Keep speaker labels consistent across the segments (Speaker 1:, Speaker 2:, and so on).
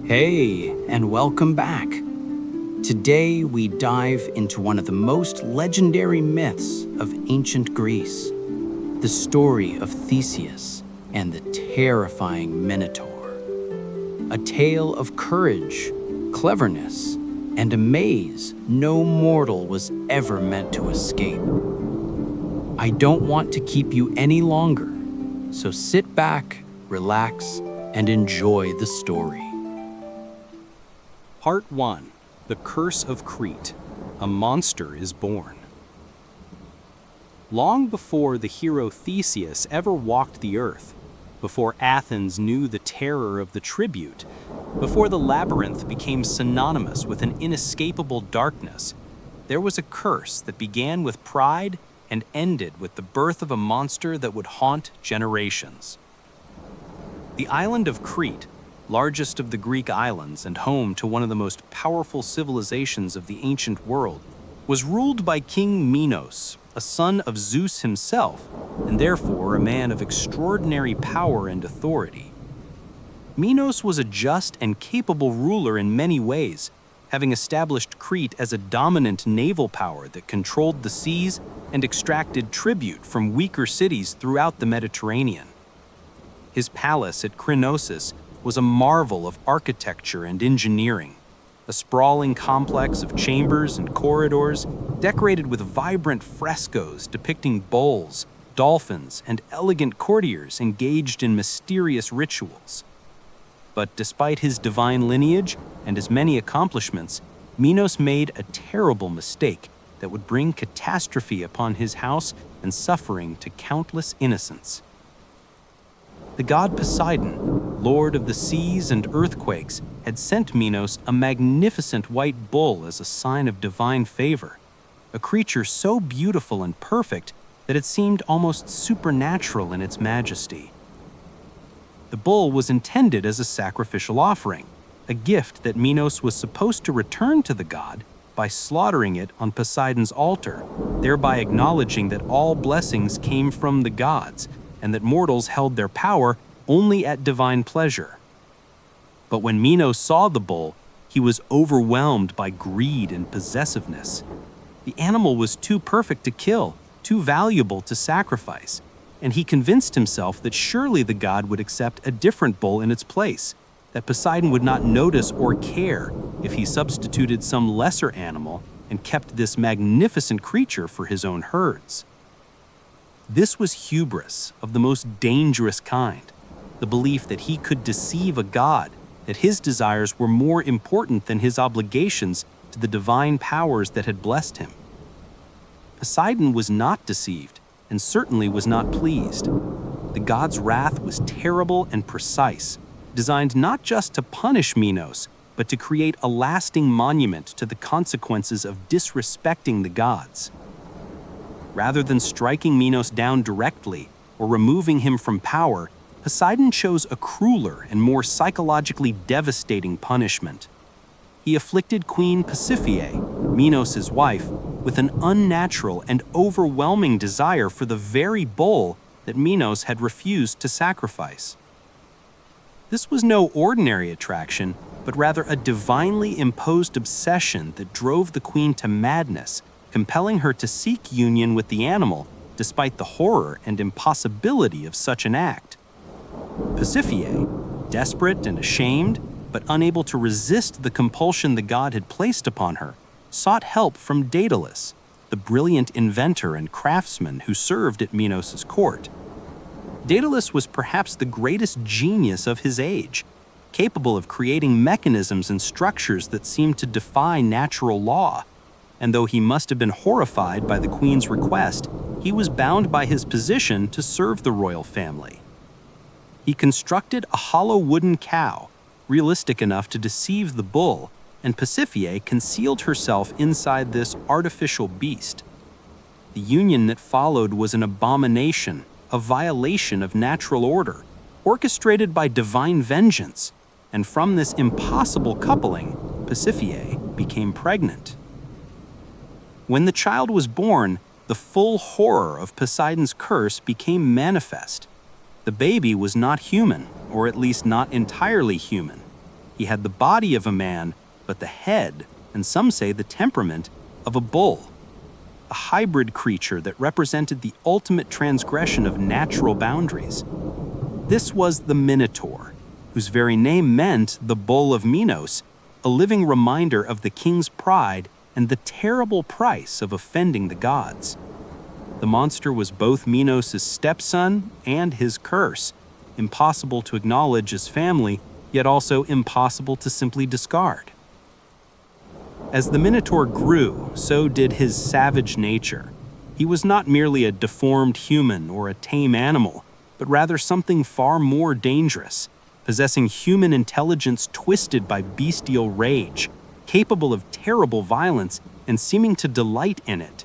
Speaker 1: Hey, and welcome back. Today we dive into one of the most legendary myths of ancient Greece, the story of Theseus and the terrifying Minotaur. A tale of courage, cleverness, and a maze no mortal was ever meant to escape. I don't want to keep you any longer, so sit back, relax, and enjoy the story.
Speaker 2: Part 1. The Curse of Crete. A monster is born. Long before the hero Theseus ever walked the earth, before Athens knew the terror of the tribute, before the Labyrinth became synonymous with an inescapable darkness, there was a curse that began with pride and ended with the birth of a monster that would haunt generations. The island of Crete, largest of the Greek islands and home to one of the most powerful civilizations of the ancient world, was ruled by King Minos, a son of Zeus himself, and therefore a man of extraordinary power and authority. Minos was a just and capable ruler in many ways, having established Crete as a dominant naval power that controlled the seas and extracted tribute from weaker cities throughout the Mediterranean. His palace at Knossos was a marvel of architecture and engineering, a sprawling complex of chambers and corridors decorated with vibrant frescoes depicting bulls, dolphins, and elegant courtiers engaged in mysterious rituals. But despite his divine lineage and his many accomplishments, Minos made a terrible mistake that would bring catastrophe upon his house and suffering to countless innocents. The god Poseidon, lord of the seas and earthquakes, had sent Minos a magnificent white bull as a sign of divine favor, a creature so beautiful and perfect that it seemed almost supernatural in its majesty. The bull was intended as a sacrificial offering, a gift that Minos was supposed to return to the god by slaughtering it on Poseidon's altar, thereby acknowledging that all blessings came from the gods, and that mortals held their power only at divine pleasure. But when Minos saw the bull, he was overwhelmed by greed and possessiveness. The animal was too perfect to kill, too valuable to sacrifice, and he convinced himself that surely the god would accept a different bull in its place, that Poseidon would not notice or care if he substituted some lesser animal and kept this magnificent creature for his own herds. This was hubris of the most dangerous kind, the belief that he could deceive a god, that his desires were more important than his obligations to the divine powers that had blessed him. Poseidon was not deceived, and certainly was not pleased. The god's wrath was terrible and precise, designed not just to punish Minos, but to create a lasting monument to the consequences of disrespecting the gods. Rather than striking Minos down directly or removing him from power, Poseidon chose a crueler and more psychologically devastating punishment. He afflicted Queen Pasiphae, Minos' wife, with an unnatural and overwhelming desire for the very bull that Minos had refused to sacrifice. This was no ordinary attraction, but rather a divinely imposed obsession that drove the queen to madness, compelling her to seek union with the animal despite the horror and impossibility of such an act. Pasiphae, desperate and ashamed, but unable to resist the compulsion the god had placed upon her, sought help from Daedalus, the brilliant inventor and craftsman who served at Minos' court. Daedalus was perhaps the greatest genius of his age, capable of creating mechanisms and structures that seemed to defy natural law. And though he must have been horrified by the queen's request, he was bound by his position to serve the royal family. He constructed a hollow wooden cow, realistic enough to deceive the bull, and Pasiphae concealed herself inside this artificial beast. The union that followed was an abomination, a violation of natural order, orchestrated by divine vengeance, and from this impossible coupling, Pasiphae became pregnant. When the child was born, the full horror of Poseidon's curse became manifest. The baby was not human, or at least not entirely human. He had the body of a man, but the head, and some say the temperament, of a bull. A hybrid creature that represented the ultimate transgression of natural boundaries. This was the Minotaur, whose very name meant the bull of Minos, a living reminder of the king's pride and the terrible price of offending the gods. The monster was both Minos' stepson and his curse, impossible to acknowledge as family, yet also impossible to simply discard. As the Minotaur grew, so did his savage nature. He was not merely a deformed human or a tame animal, but rather something far more dangerous, possessing human intelligence twisted by bestial rage, capable of terrible violence and seeming to delight in it.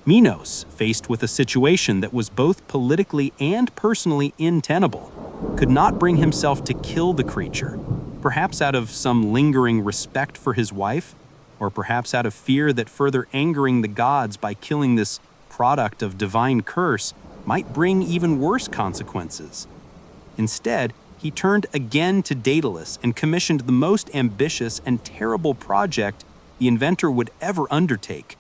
Speaker 2: Minos, faced with a situation that was both politically and personally untenable, could not bring himself to kill the creature, perhaps out of some lingering respect for his wife, or perhaps out of fear that further angering the gods by killing this product of divine curse might bring even worse consequences. Instead, he turned again to Daedalus and commissioned the most ambitious and terrible project the inventor would ever undertake,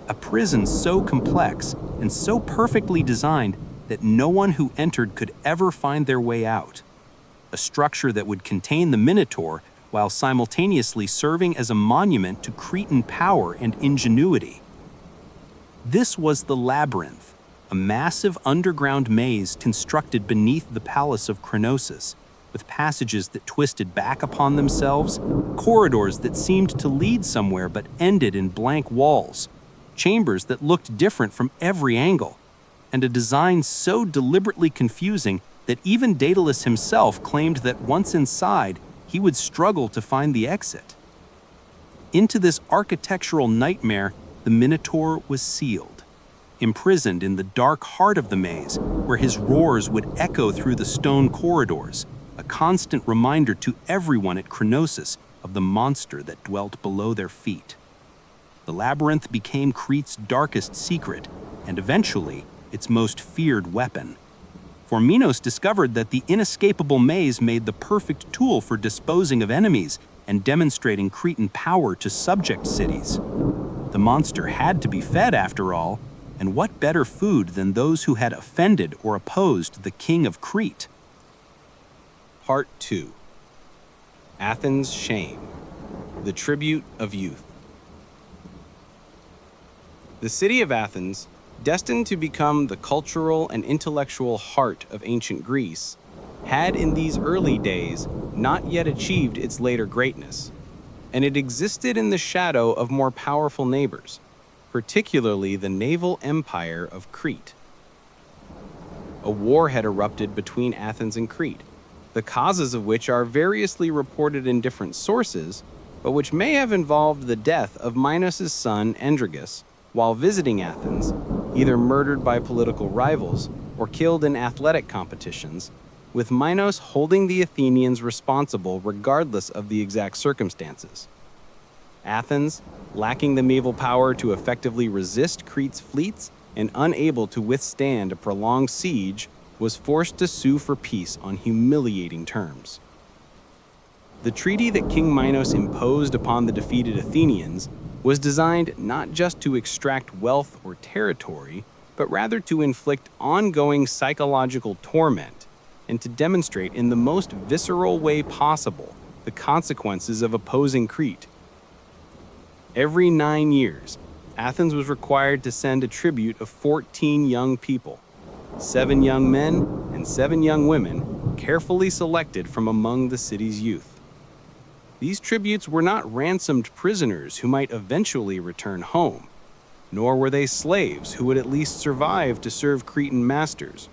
Speaker 2: a prison so complex and so perfectly designed that no one who entered could ever find their way out. A structure that would contain the Minotaur while simultaneously serving as a monument to Cretan power and ingenuity. This was the Labyrinth, a massive underground maze constructed beneath the palace of Knossos, with passages that twisted back upon themselves, corridors that seemed to lead somewhere but ended in blank walls, chambers that looked different from every angle, and a design so deliberately confusing that even Daedalus himself claimed that once inside, he would struggle to find the exit. Into this architectural nightmare, the Minotaur was sealed, imprisoned in the dark heart of the maze, where his roars would echo through the stone corridors, a constant reminder to everyone at Knossos of the monster that dwelt below their feet. The labyrinth became Crete's darkest secret, and eventually its most feared weapon. For Minos discovered that the inescapable maze made the perfect tool for disposing of enemies and demonstrating Cretan power to subject cities. The monster had to be fed, after all, and what better food than those who had offended or opposed the king of Crete? Part 2. Athens' Shame. The Tribute of Youth. The city of Athens, destined to become the cultural and intellectual heart of ancient Greece, had in these early days not yet achieved its later greatness, and it existed in the shadow of more powerful neighbors, particularly the naval empire of Crete. A war had erupted between Athens and Crete, the causes of which are variously reported in different sources, but which may have involved the death of Minos' son Aegeus while visiting Athens, either murdered by political rivals or killed in athletic competitions, with Minos holding the Athenians responsible regardless of the exact circumstances. Athens, lacking the naval power to effectively resist Crete's fleets and unable to withstand a prolonged siege, was forced to sue for peace on humiliating terms. The treaty that King Minos imposed upon the defeated Athenians was designed not just to extract wealth or territory, but rather to inflict ongoing psychological torment and to demonstrate in the most visceral way possible the consequences of opposing Crete. Every 9 years, Athens was required to send a tribute of 14 young people, 7 young men and 7 young women, carefully selected from among the city's youth. These tributes were not ransomed prisoners who might eventually return home, nor were they slaves who would at least survive to serve Cretan masters.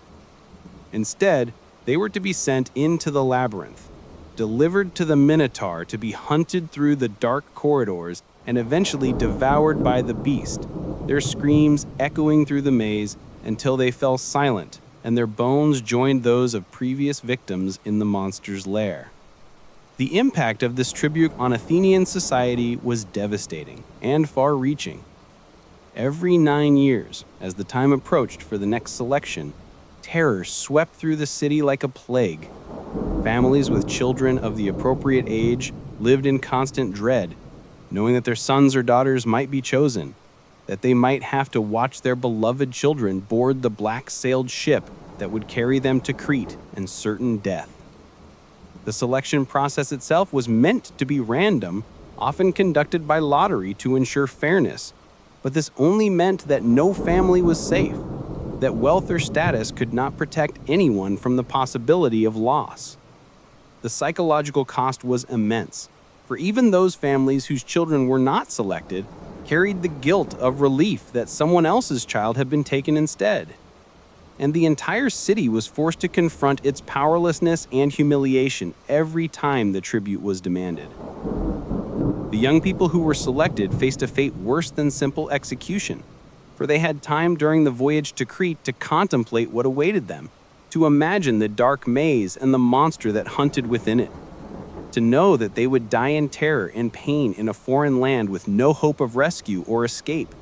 Speaker 2: Instead, they were to be sent into the labyrinth, delivered to the Minotaur to be hunted through the dark corridors and eventually devoured by the beast, their screams echoing through the maze until they fell silent and their bones joined those of previous victims in the monster's lair. The impact of this tribute on Athenian society was devastating and far-reaching. Every 9 years, as the time approached for the next selection, terror swept through the city like a plague. Families with children of the appropriate age lived in constant dread, knowing that their sons or daughters might be chosen, that they might have to watch their beloved children board the black-sailed ship that would carry them to Crete and certain death. The selection process itself was meant to be random, often conducted by lottery to ensure fairness, but this only meant that no family was safe, that wealth or status could not protect anyone from the possibility of loss. The psychological cost was immense, for even those families whose children were not selected carried the guilt of relief that someone else's child had been taken instead. And the entire city was forced to confront its powerlessness and humiliation every time the tribute was demanded. The young people who were selected faced a fate worse than simple execution, for they had time during the voyage to Crete to contemplate what awaited them, to imagine the dark maze and the monster that hunted within it, to know that they would die in terror and pain in a foreign land with no hope of rescue or escape.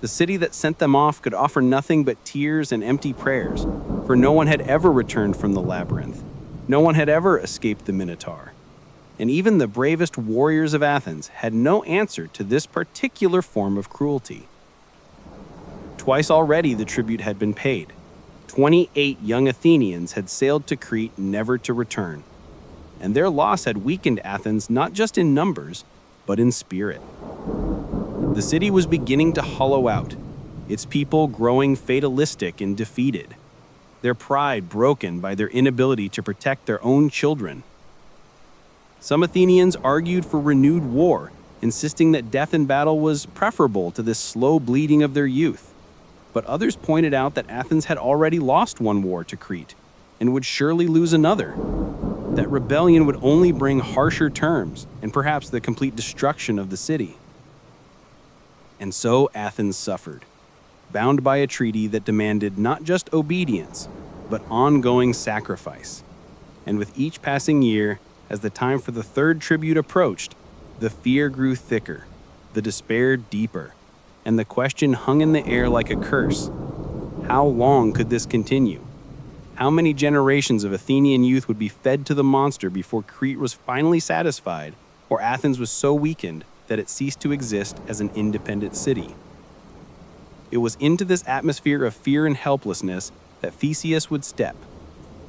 Speaker 2: The city that sent them off could offer nothing but tears and empty prayers, for no one had ever returned from the Labyrinth. No one had ever escaped the Minotaur. And even the bravest warriors of Athens had no answer to this particular form of cruelty. Twice already the tribute had been paid. 28 young Athenians had sailed to Crete never to return, and their loss had weakened Athens not just in numbers, but in spirit. The city was beginning to hollow out, its people growing fatalistic and defeated, their pride broken by their inability to protect their own children. Some Athenians argued for renewed war, insisting that death in battle was preferable to this slow bleeding of their youth. But others pointed out that Athens had already lost one war to Crete, and would surely lose another. That rebellion would only bring harsher terms, and perhaps the complete destruction of the city. And so Athens suffered, bound by a treaty that demanded not just obedience, but ongoing sacrifice. And with each passing year, as the time for the third tribute approached, the fear grew thicker, the despair deeper, and the question hung in the air like a curse. How long could this continue? How many generations of Athenian youth would be fed to the monster before Crete was finally satisfied, or Athens was so weakened that it ceased to exist as an independent city? It was into this atmosphere of fear and helplessness that Theseus would step,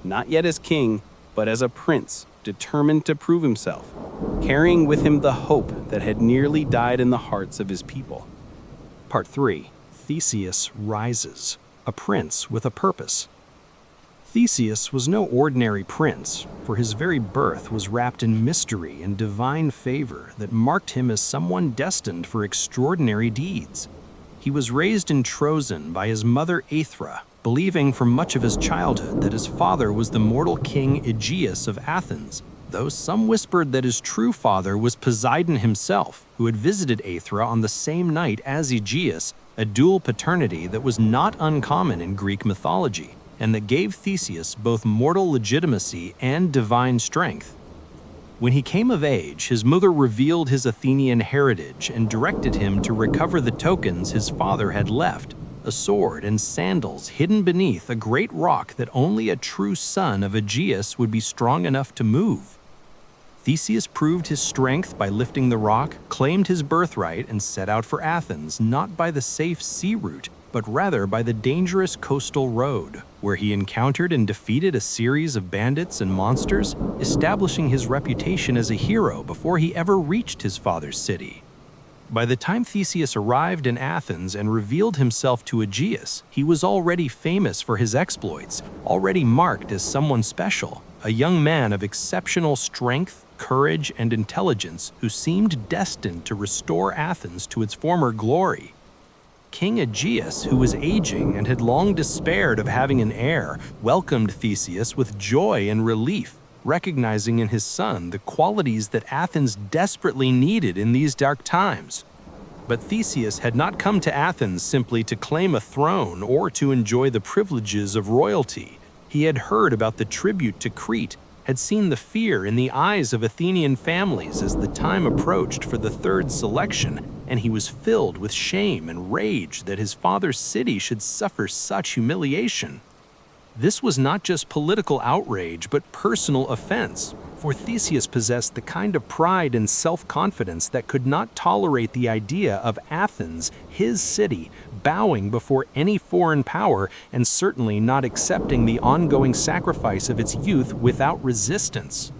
Speaker 2: not yet as king, but as a prince, determined to prove himself, carrying with him the hope that had nearly died in the hearts of his people.
Speaker 3: Part 3. Theseus rises, a prince with a purpose. Theseus was no ordinary prince, for his very birth was wrapped in mystery and divine favor that marked him as someone destined for extraordinary deeds. He was raised in Troezen by his mother Aethra, believing for much of his childhood that his father was the mortal king Aegeus of Athens, though some whispered that his true father was Poseidon himself, who had visited Aethra on the same night as Aegeus, a dual paternity that was not uncommon in Greek mythology, and that gave Theseus both mortal legitimacy and divine strength. When he came of age, his mother revealed his Athenian heritage and directed him to recover the tokens his father had left, a sword and sandals hidden beneath a great rock that only a true son of Aegeus would be strong enough to move. Theseus proved his strength by lifting the rock, claimed his birthright, and set out for Athens, not by the safe sea route, but rather by the dangerous coastal road, where he encountered and defeated a series of bandits and monsters, establishing his reputation as a hero before he ever reached his father's city. By the time Theseus arrived in Athens and revealed himself to Aegeus, he was already famous for his exploits, already marked as someone special, a young man of exceptional strength, courage, and intelligence who seemed destined to restore Athens to its former glory. King Aegeus, who was aging and had long despaired of having an heir, welcomed Theseus with joy and relief, recognizing in his son the qualities that Athens desperately needed in these dark times. But Theseus had not come to Athens simply to claim a throne or to enjoy the privileges of royalty. He had heard about the tribute to Crete, had seen the fear in the eyes of Athenian families as the time approached for the third selection, and he was filled with shame and rage that his father's city should suffer such humiliation. This was not just political outrage, but personal offense, for Theseus possessed the kind of pride and self-confidence that could not tolerate the idea of Athens, his city, bowing before any foreign power and certainly not accepting the ongoing sacrifice of its youth without resistance.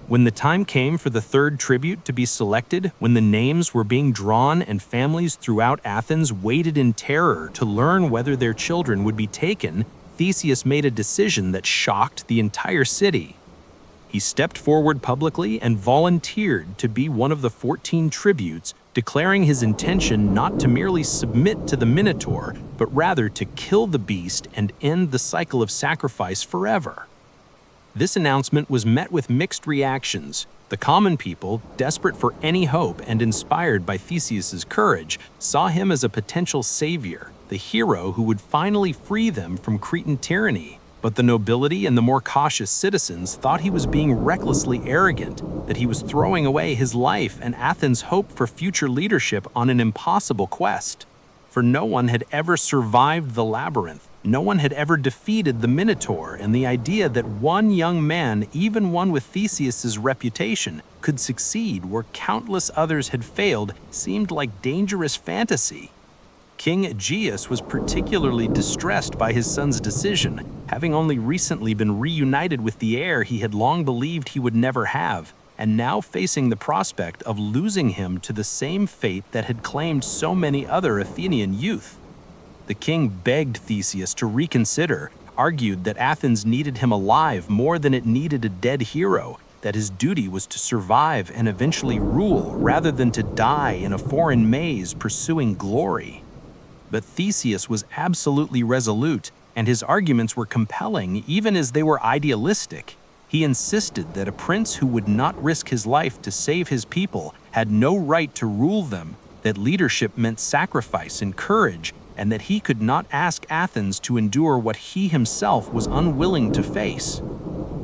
Speaker 3: When the time came for the third tribute to be selected, when the names were being drawn and families throughout Athens waited in terror to learn whether their children would be taken, Theseus made a decision that shocked the entire city. He stepped forward publicly and volunteered to be one of the 14 tributes, declaring his intention not to merely submit to the Minotaur, but rather to kill the beast and end the cycle of sacrifice forever. This announcement was met with mixed reactions. The common people, desperate for any hope and inspired by Theseus's courage, saw him as a potential savior, the hero who would finally free them from Cretan tyranny. But the nobility and the more cautious citizens thought he was being recklessly arrogant, that he was throwing away his life and Athens' hope for future leadership on an impossible quest. For no one had ever survived the Labyrinth. No one had ever defeated the Minotaur, and the idea that one young man, even one with Theseus's reputation, could succeed where countless others had failed seemed like dangerous fantasy. King Aegeus was particularly distressed by his son's decision, having only recently been reunited with the heir he had long believed he would never have, and now facing the prospect of losing him to the same fate that had claimed so many other Athenian youth. The king begged Theseus to reconsider, argued that Athens needed him alive more than it needed a dead hero, that his duty was to survive and eventually rule rather than to die in a foreign maze pursuing glory. But Theseus was absolutely resolute, and his arguments were compelling even as they were idealistic. He insisted that a prince who would not risk his life to save his people had no right to rule them, that leadership meant sacrifice and courage, and that he could not ask Athens to endure what he himself was unwilling to face.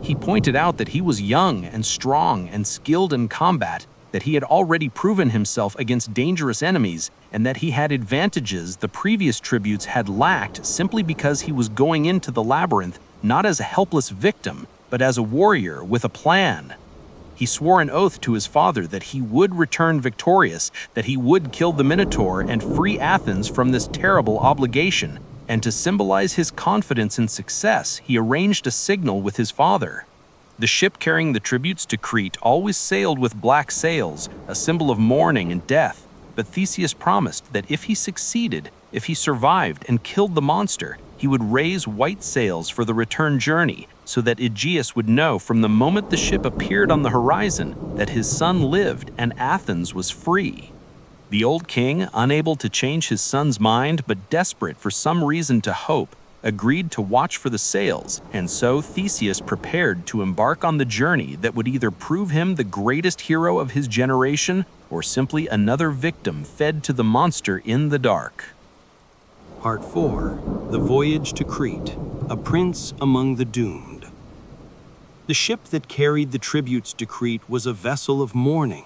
Speaker 3: He pointed out that he was young and strong and skilled in combat, that he had already proven himself against dangerous enemies, and that he had advantages the previous tributes had lacked simply because he was going into the labyrinth not as a helpless victim, but as a warrior with a plan. He swore an oath to his father that he would return victorious, that he would kill the Minotaur and free Athens from this terrible obligation, and to symbolize his confidence in success, he arranged a signal with his father. The ship carrying the tributes to Crete always sailed with black sails, a symbol of mourning and death, but Theseus promised that if he succeeded, if he survived and killed the monster, he would raise white sails for the return journey, so that Aegeus would know from the moment the ship appeared on the horizon that his son lived and Athens was free. The old king, unable to change his son's mind but desperate for some reason to hope, agreed to watch for the sails, and so Theseus prepared to embark on the journey that would either prove him the greatest hero of his generation or simply another victim fed to the monster in the dark.
Speaker 2: Part 4. The Voyage to Crete, a Prince Among the Doomed. The ship that carried the tributes to Crete was a vessel of mourning,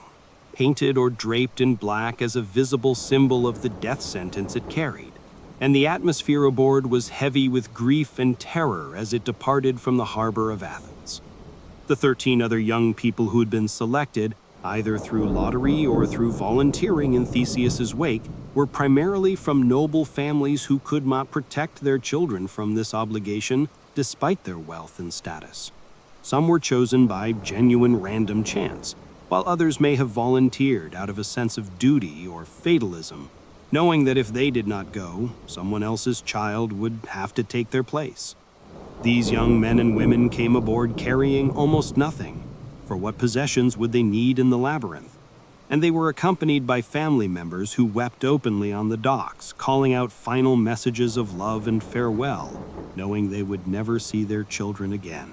Speaker 2: painted or draped in black as a visible symbol of the death sentence it carried, and the atmosphere aboard was heavy with grief and terror as it departed from the harbor of Athens. The 13 other young people who had been selected, either through lottery or through volunteering in Theseus's wake, were primarily from noble families who could not protect their children from this obligation despite their wealth and status. Some were chosen by genuine random chance, while others may have volunteered out of a sense of duty or fatalism, knowing that if they did not go, someone else's child would have to take their place. These young men and women came aboard carrying almost nothing, for what possessions would they need in the labyrinth? And they were accompanied by family members who wept openly on the docks, calling out final messages of love and farewell, knowing they would never see their children again.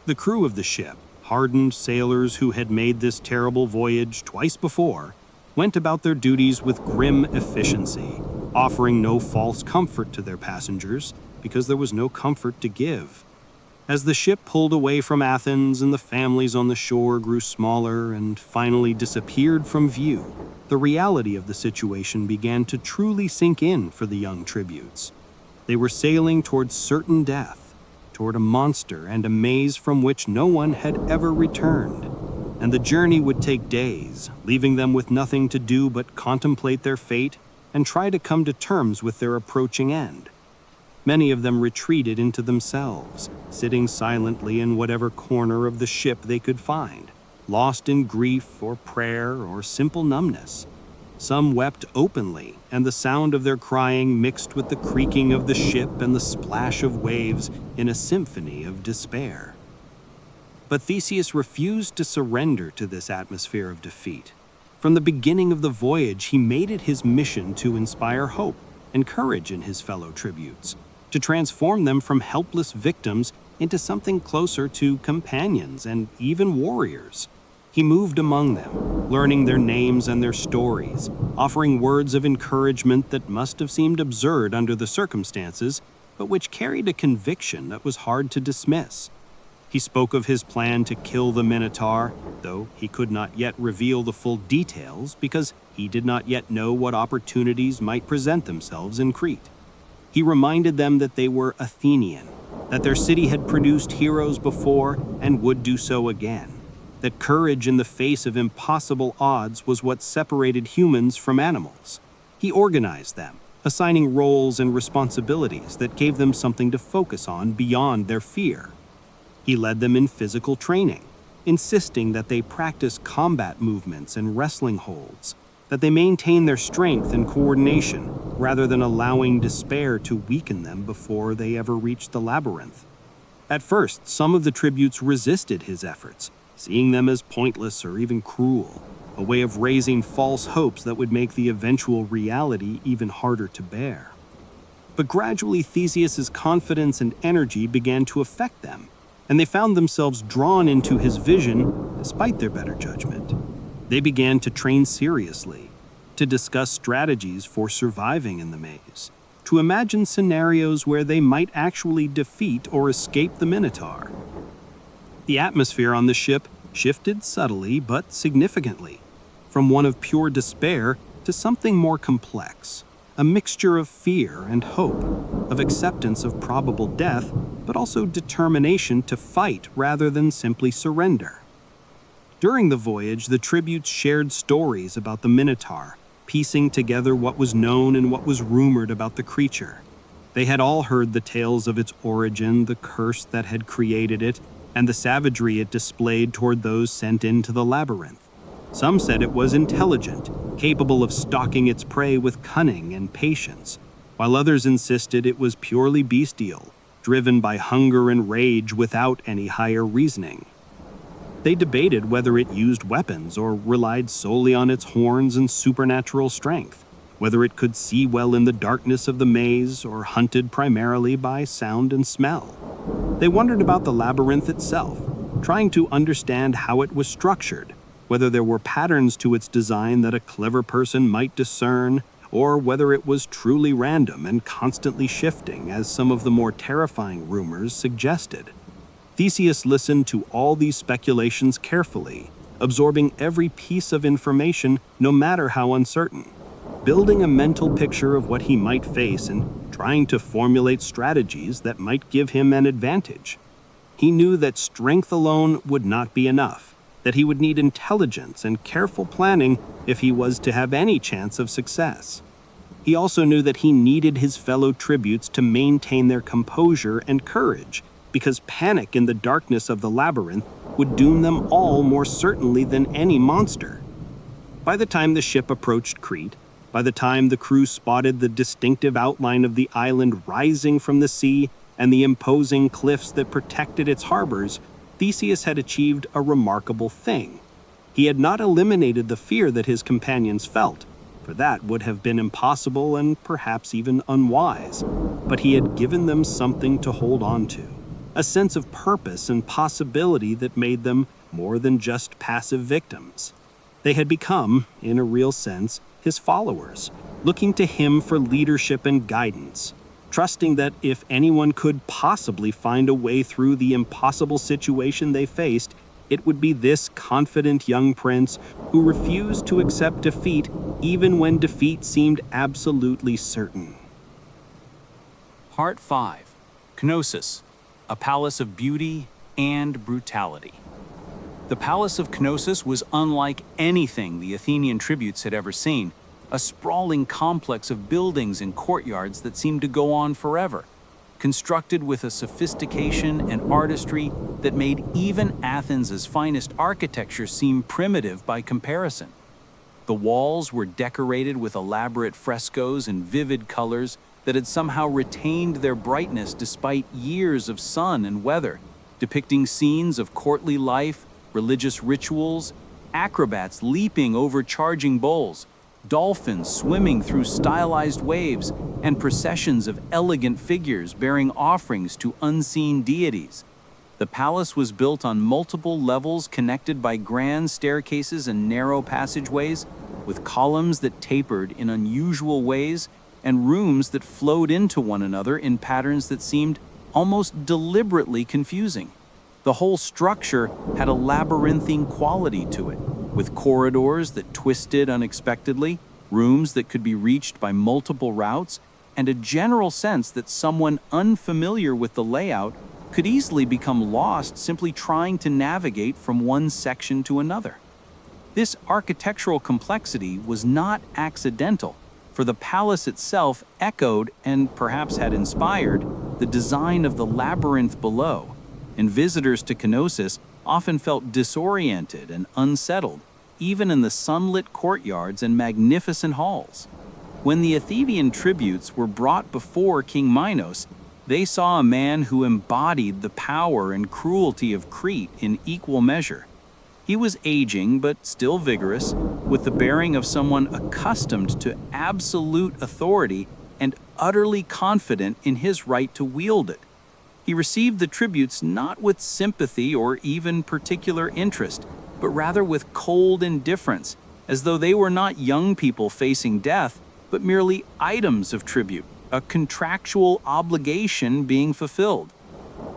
Speaker 2: The crew of the ship, hardened sailors who had made this terrible voyage twice before, went about their duties with grim efficiency, offering no false comfort to their passengers because there was no comfort to give. As the ship pulled away from Athens and the families on the shore grew smaller and finally disappeared from view, the reality of the situation began to truly sink in for the young tributes. They were sailing towards certain death,
Speaker 3: toward a monster and a maze from which no one had ever returned. And the journey would take days, leaving them with nothing to do but contemplate their fate and try to come to terms with their approaching end. Many of them retreated into themselves, sitting silently in whatever corner of the ship they could find, lost in grief or prayer or simple numbness. Some wept openly, and the sound of their crying mixed with the creaking of the ship and the splash of waves in a symphony of despair. But Theseus refused to surrender to this atmosphere of defeat. From the beginning of the voyage, he made it his mission to inspire hope and courage in his fellow tributes, to transform them from helpless victims into something closer to companions and even warriors. He moved among them, learning their names and their stories, offering words of encouragement that must have seemed absurd under the circumstances, but which carried a conviction that was hard to dismiss. He spoke of his plan to kill the Minotaur, though he could not yet reveal the full details because he did not yet know what opportunities might present themselves in Crete. He reminded them that they were Athenian, that their city had produced heroes before and would do so again, that courage in the face of impossible odds was what separated humans from animals. He organized them, assigning roles and responsibilities that gave them something to focus on beyond their fear. He led them in physical training, insisting that they practice combat movements and wrestling holds, that they maintain their strength and coordination rather than allowing despair to weaken them before they ever reached the Labyrinth. At first, some of the tributes resisted his efforts, seeing them as pointless or even cruel, a way of raising false hopes that would make the eventual reality even harder to bear. But gradually, Theseus's confidence and energy began to affect them, and they found themselves drawn into his vision despite their better judgment. They began to train seriously, to discuss strategies for surviving in the maze, to imagine scenarios where they might actually defeat or escape the Minotaur. The atmosphere on the ship shifted subtly but significantly, from one of pure despair to something more complex, a mixture of fear and hope, of acceptance of probable death, but also determination to fight rather than simply surrender. During the voyage, the tributes shared stories about the Minotaur, piecing together what was known and what was rumored about the creature. They had all heard the tales of its origin, the curse that had created it, and the savagery it displayed toward those sent into the Labyrinth. Some said it was intelligent, capable of stalking its prey with cunning and patience, while others insisted it was purely bestial, driven by hunger and rage without any higher reasoning. They debated whether it used weapons or relied solely on its horns and supernatural strength, whether it could see well in the darkness of the maze or hunted primarily by sound and smell. They wondered about the labyrinth itself, trying to understand how it was structured, whether there were patterns to its design that a clever person might discern, or whether it was truly random and constantly shifting, as some of the more terrifying rumors suggested. Theseus listened to all these speculations carefully, absorbing every piece of information, no matter how uncertain, building a mental picture of what he might face and trying to formulate strategies that might give him an advantage. He knew that strength alone would not be enough, that he would need intelligence and careful planning if he was to have any chance of success. He also knew that he needed his fellow tributes to maintain their composure and courage, because panic in the darkness of the labyrinth would doom them all more certainly than any monster. By the time the ship approached Crete, by the time the crew spotted the distinctive outline of the island rising from the sea and the imposing cliffs that protected its harbors, Theseus had achieved a remarkable thing. He had not eliminated the fear that his companions felt, for that would have been impossible and perhaps even unwise, but he had given them something to hold on to, a sense of purpose and possibility that made them more than just passive victims. They had become, in a real sense, his followers, looking to him for leadership and guidance, trusting that if anyone could possibly find a way through the impossible situation they faced, it would be this confident young prince who refused to accept defeat even when defeat seemed absolutely certain.
Speaker 2: Part 5. Knossos, a palace of beauty and brutality. The Palace of Knossos was unlike anything the Athenian tributes had ever seen, a sprawling complex of buildings and courtyards that seemed to go on forever, constructed with a sophistication and artistry that made even Athens' finest architecture seem primitive by comparison. The walls were decorated with elaborate frescoes and vivid colors that had somehow retained their brightness despite years of sun and weather, depicting scenes of courtly life, religious rituals, acrobats leaping over charging bulls, dolphins swimming through stylized waves, and processions of elegant figures bearing offerings to unseen deities. The palace was built on multiple levels connected by grand staircases and narrow passageways, with columns that tapered in unusual ways and rooms that flowed into one another in patterns that seemed almost deliberately confusing. The whole structure had a labyrinthine quality to it, with corridors that twisted unexpectedly, rooms that could be reached by multiple routes, and a general sense that someone unfamiliar with the layout could easily become lost simply trying to navigate from one section to another. This architectural complexity was not accidental, for the palace itself echoed and perhaps had inspired the design of the labyrinth below, and visitors to Knossos often felt disoriented and unsettled, even in the sunlit courtyards and magnificent halls. When the Athenian tributes were brought before King Minos, they saw a man who embodied the power and cruelty of Crete in equal measure. He was aging but still vigorous, with the bearing of someone accustomed to absolute authority and utterly confident in his right to wield it. He received the tributes not with sympathy or even particular interest, but rather with cold indifference, as though they were not young people facing death, but merely items of tribute, a contractual obligation being fulfilled.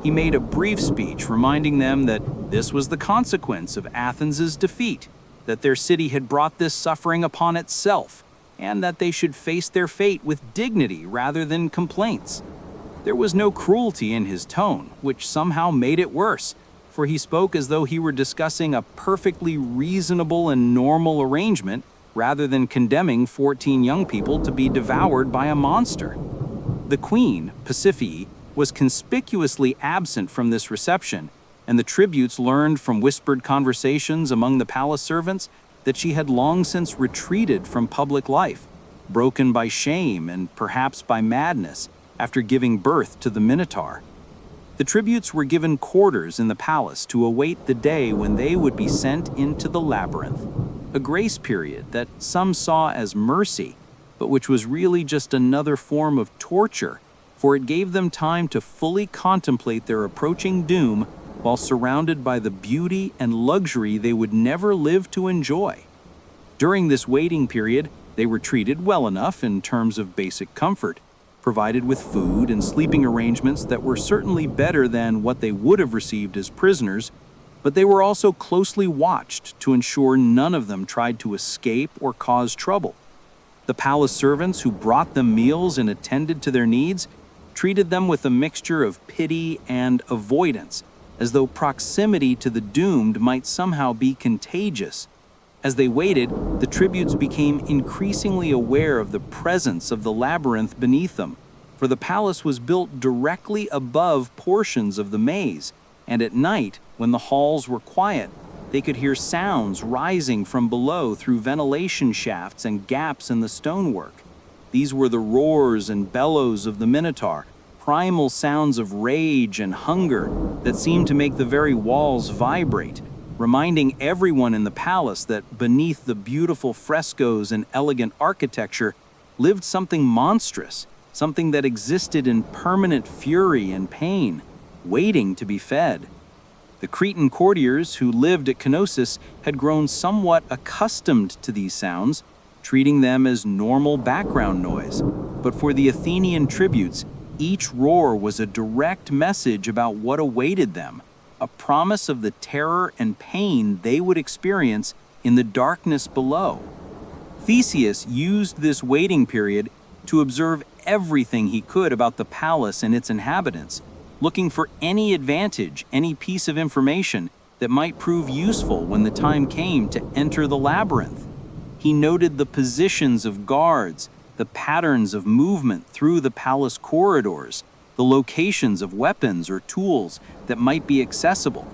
Speaker 2: He made a brief speech reminding them that this was the consequence of Athens' defeat, that their city had brought this suffering upon itself, and that they should face their fate with dignity rather than complaints. There was no cruelty in his tone, which somehow made it worse, for he spoke as though he were discussing a perfectly reasonable and normal arrangement rather than condemning 14 young people to be devoured by a monster. The queen, Pasiphae, was conspicuously absent from this reception, and the tributes learned from whispered conversations among the palace servants that she had long since retreated from public life, broken by shame and perhaps by madness, after giving birth to the Minotaur. The tributes were given quarters in the palace to await the day when they would be sent into the labyrinth, a grace period that some saw as mercy, but which was really just another form of torture, for it gave them time to fully contemplate their approaching doom while surrounded by the beauty and luxury they would never live to enjoy. During this waiting period, they were treated well enough in terms of basic comfort, provided with food and sleeping arrangements that were certainly better than what they would have received as prisoners, but they were also closely watched to ensure none of them tried to escape or cause trouble. The palace servants who brought them meals and attended to their needs treated them with a mixture of pity and avoidance, as though proximity to the doomed might somehow be contagious. As they waited, the tributes became increasingly aware of the presence of the labyrinth beneath them, for the palace was built directly above portions of the maze, and at night, when the halls were quiet, they could hear sounds rising from below through ventilation shafts and gaps in the stonework. These were the roars and bellows of the Minotaur, primal sounds of rage and hunger that seemed to make the very walls vibrate, reminding everyone in the palace that beneath the beautiful frescoes and elegant architecture lived something monstrous, something that existed in permanent fury and pain, waiting to be fed. The Cretan courtiers who lived at Knossos had grown somewhat accustomed to these sounds, treating them as normal background noise. But for the Athenian tributes, each roar was a direct message about what awaited them, a promise of the terror and pain they would experience in the darkness below. Theseus used this waiting period to observe everything he could about the palace and its inhabitants, looking for any advantage, any piece of information that might prove useful when the time came to enter the labyrinth. He noted the positions of guards, the patterns of movement through the palace corridors, the locations of weapons or tools that might be accessible.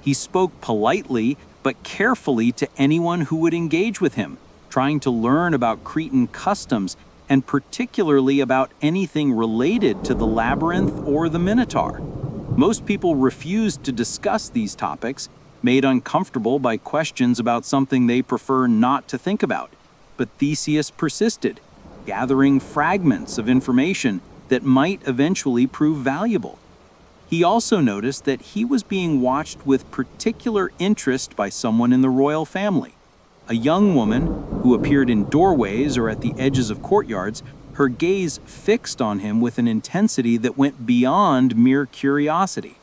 Speaker 2: He spoke politely but carefully to anyone who would engage with him, trying to learn about Cretan customs and particularly about anything related to the labyrinth or the Minotaur. Most people refused to discuss these topics, made uncomfortable by questions about something they prefer not to think about. But Theseus persisted, gathering fragments of information that might eventually prove valuable. He also noticed that he was being watched with particular interest by someone in the royal family. A young woman who appeared in doorways or at the edges of courtyards, her gaze fixed on him with an intensity that went beyond mere curiosity.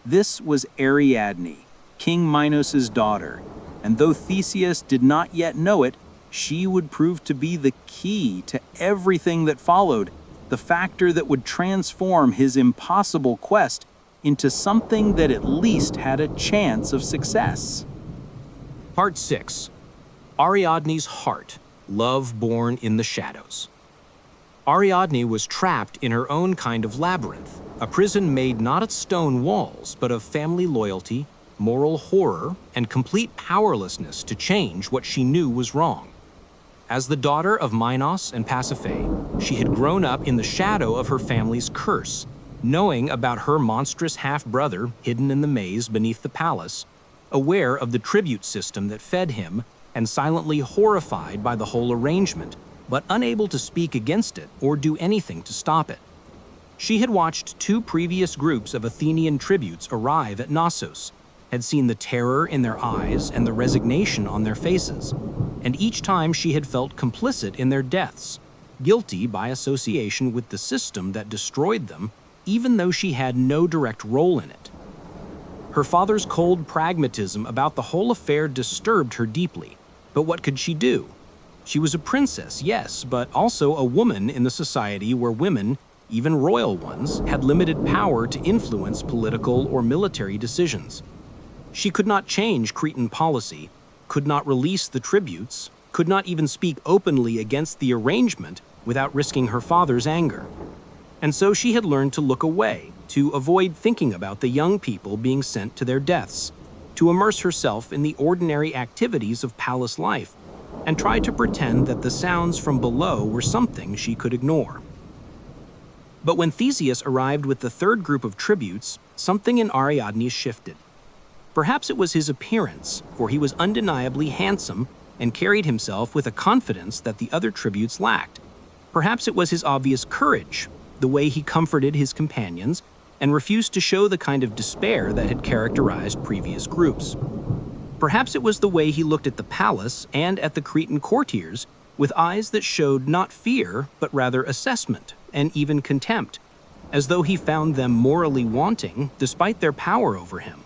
Speaker 2: This was Ariadne, King Minos' daughter, and though Theseus did not yet know it, she would prove to be the key to everything that followed, the factor that would transform his impossible quest into something that at least had a chance of success.
Speaker 3: Part 6. Ariadne's Heart, Love Born in the Shadows. Ariadne was trapped in her own kind of labyrinth, a prison made not of stone walls, but of family loyalty, moral horror, and complete powerlessness to change what she knew was wrong. As the daughter of Minos and Pasiphae, she had grown up in the shadow of her family's curse, knowing about her monstrous half-brother hidden in the maze beneath the palace, aware of the tribute system that fed him, and silently horrified by the whole arrangement, but unable to speak against it or do anything to stop it. She had watched 2 previous groups of Athenian tributes arrive at Knossos, had seen the terror in their eyes and the resignation on their faces, and each time she had felt complicit in their deaths, guilty by association with the system that destroyed them, even though she had no direct role in it. Her father's cold pragmatism about the whole affair disturbed her deeply, but what could she do? She was a princess, yes, but also a woman in the society where women, even royal ones, had limited power to influence political or military decisions. She could not change Cretan policy, could not release the tributes, could not even speak openly against the arrangement without risking her father's anger. And so she had learned to look away, to avoid thinking about the young people being sent to their deaths, to immerse herself in the ordinary activities of palace life, and try to pretend that the sounds from below were something she could ignore. But when Theseus arrived with the 3rd group of tributes, something in Ariadne shifted. Perhaps it was his appearance, for he was undeniably handsome and carried himself with a confidence that the other tributes lacked. Perhaps it was his obvious courage, the way he comforted his companions and refused to show the kind of despair that had characterized previous groups. Perhaps it was the way he looked at the palace and at the Cretan courtiers with eyes that showed not fear, but rather assessment and even contempt, as though he found them morally wanting despite their power over him.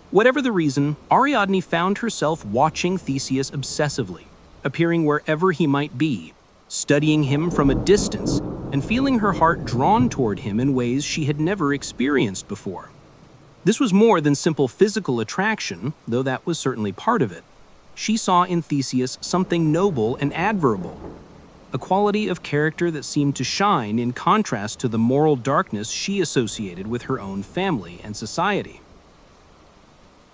Speaker 3: Whatever the reason, Ariadne found herself watching Theseus obsessively, appearing wherever he might be, studying him from a distance and feeling her heart drawn toward him in ways she had never experienced before. This was more than simple physical attraction, though that was certainly part of it. She saw in Theseus something noble and admirable, a quality of character that seemed to shine in contrast to the moral darkness she associated with her own family and society.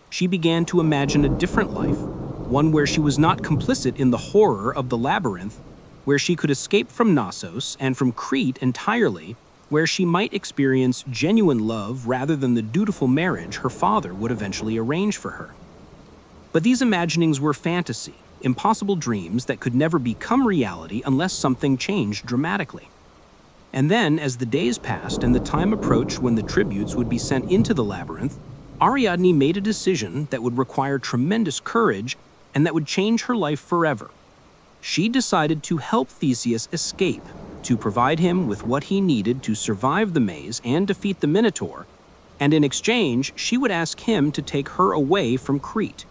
Speaker 3: She began to imagine a different life, one where she was not complicit in the horror of the labyrinth, where she could escape from Knossos and from Crete entirely, where she might experience genuine love rather than the dutiful marriage her father would eventually arrange for her. But these imaginings were fantasy, impossible dreams that could never become reality unless something changed dramatically. And then, as the days passed and the time approached when the tributes would be sent into the labyrinth, Ariadne made a decision that would require tremendous courage and that would change her life forever. She decided to help Theseus escape, to provide him with what he needed to survive the maze and defeat the Minotaur, and in exchange, she would ask him to take her away from Crete,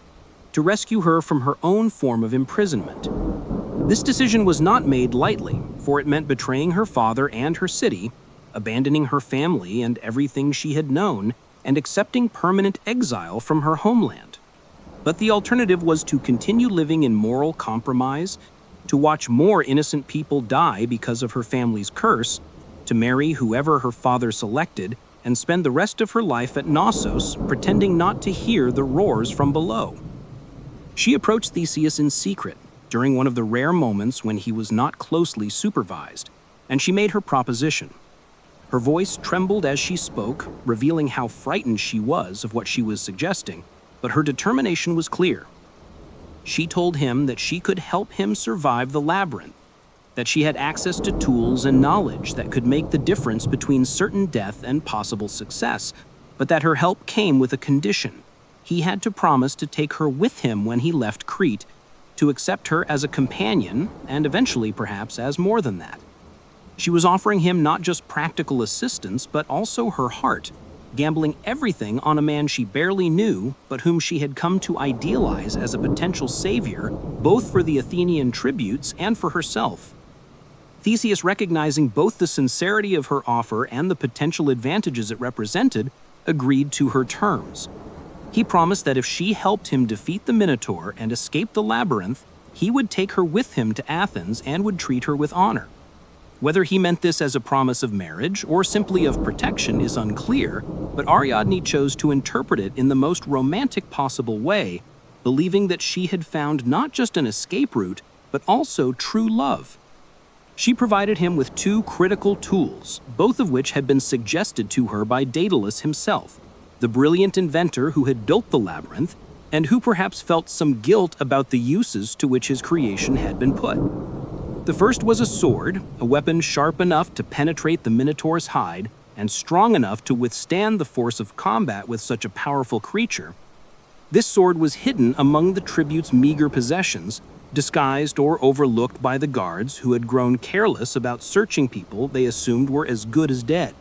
Speaker 3: to rescue her from her own form of imprisonment. This decision was not made lightly, for it meant betraying her father and her city,
Speaker 1: abandoning her family and everything she had known, and accepting permanent exile from her homeland. But the alternative was to continue living in moral compromise, to watch more innocent people die because of her family's curse, to marry whoever her father selected, and spend the rest of her life at Knossos pretending not to hear the roars from below. She approached Theseus in secret, during one of the rare moments when he was not closely supervised, and she made her proposition. Her voice trembled as she spoke, revealing how frightened she was of what she was suggesting, but her determination was clear. She told him that she could help him survive the labyrinth, that she had access to tools and knowledge that could make the difference between certain death and possible success, but that her help came with a condition. He had to promise to take her with him when he left Crete, to accept her as a companion, and eventually perhaps as more than that. She was offering him not just practical assistance, but also her heart, gambling everything on a man she barely knew, but whom she had come to idealize as a potential savior, both for the Athenian tributes and for herself. Theseus, recognizing both the sincerity of her offer and the potential advantages it represented, agreed to her terms. He promised that if she helped him defeat the Minotaur and escape the labyrinth, he would take her with him to Athens and would treat her with honor. Whether he meant this as a promise of marriage or simply of protection is unclear, but Ariadne chose to interpret it in the most romantic possible way, believing that she had found not just an escape route, but also true love. She provided him with two critical tools, both of which had been suggested to her by Daedalus himself, the brilliant inventor who had built the labyrinth, and who perhaps felt some guilt about the uses to which his creation had been put. The first was a sword, a weapon sharp enough to penetrate the Minotaur's hide and strong enough to withstand the force of combat with such a powerful creature. This sword was hidden among the tribute's meager possessions, disguised or overlooked by the guards who had grown careless about searching people they assumed were as good as dead.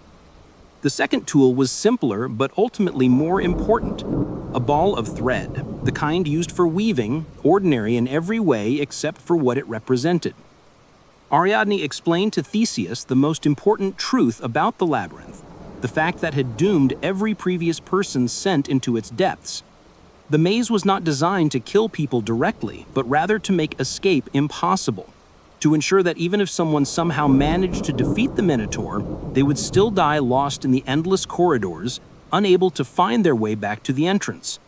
Speaker 1: The second tool was simpler but ultimately more important, a ball of thread, the kind used for weaving, ordinary in every way except for what it represented. Ariadne explained to Theseus the most important truth about the labyrinth, the fact that had doomed every previous person sent into its depths. The maze was not designed to kill people directly, but rather to make escape impossible, to ensure that even if someone somehow managed to defeat the Minotaur, they would still die lost in the endless corridors, unable to find their way back to the entrance.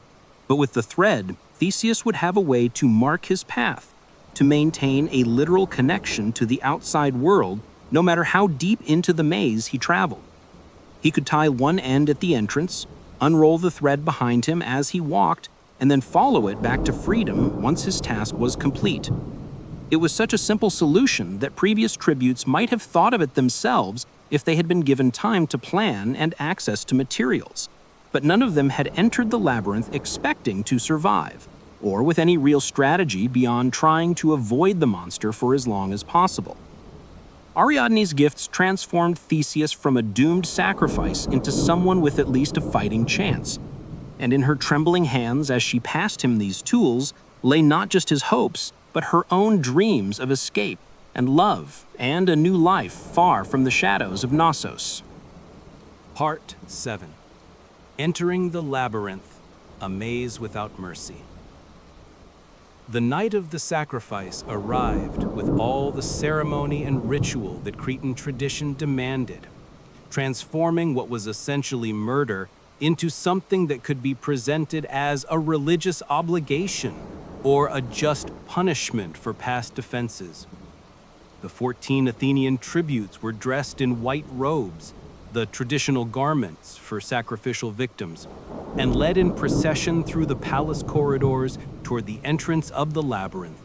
Speaker 1: But with the thread, Theseus would have a way to mark his path, to maintain a literal connection to the outside world, no matter how deep into the maze he traveled. He could tie one end at the entrance, unroll the thread behind him as he walked, and then follow it back to freedom once his task was complete. It was such a simple solution that previous tributes might have thought of it themselves if they had been given time to plan and access to materials. But none of them had entered the labyrinth expecting to survive, or with any real strategy beyond trying to avoid the monster for as long as possible. Ariadne's gifts transformed Theseus from a doomed sacrifice into someone with at least a fighting chance. And in her trembling hands as she passed him these tools lay not just his hopes, but her own dreams of escape and love and a new life far from the shadows of Knossos.
Speaker 2: Part 7. Entering the Labyrinth, a maze without mercy. The night of the sacrifice arrived with all the ceremony and ritual that Cretan tradition demanded, transforming what was essentially murder into something that could be presented as a religious obligation or a just punishment for past offenses. The 14 Athenian tributes were dressed in white robes, the traditional garments for sacrificial victims, and led in procession through the palace corridors toward the entrance of the labyrinth.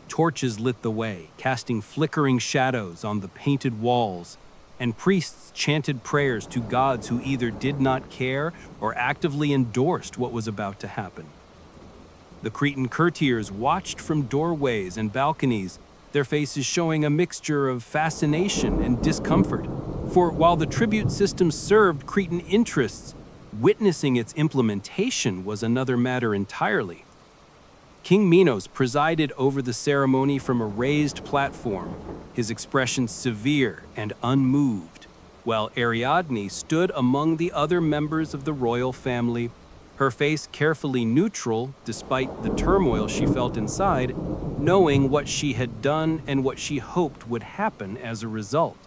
Speaker 2: Torches lit the way, casting flickering shadows on the painted walls, and priests chanted prayers to gods who either did not care or actively endorsed what was about to happen. The Cretan courtiers watched from doorways and balconies, their faces showing a mixture of fascination and discomfort. For while the tribute system served Cretan interests, witnessing its implementation was another matter entirely. King Minos presided over the ceremony from a raised platform, his expression severe and unmoved, while Ariadne stood among the other members of the royal family, her face carefully neutral despite the turmoil she felt inside, knowing what she had done and what she hoped would happen as a result.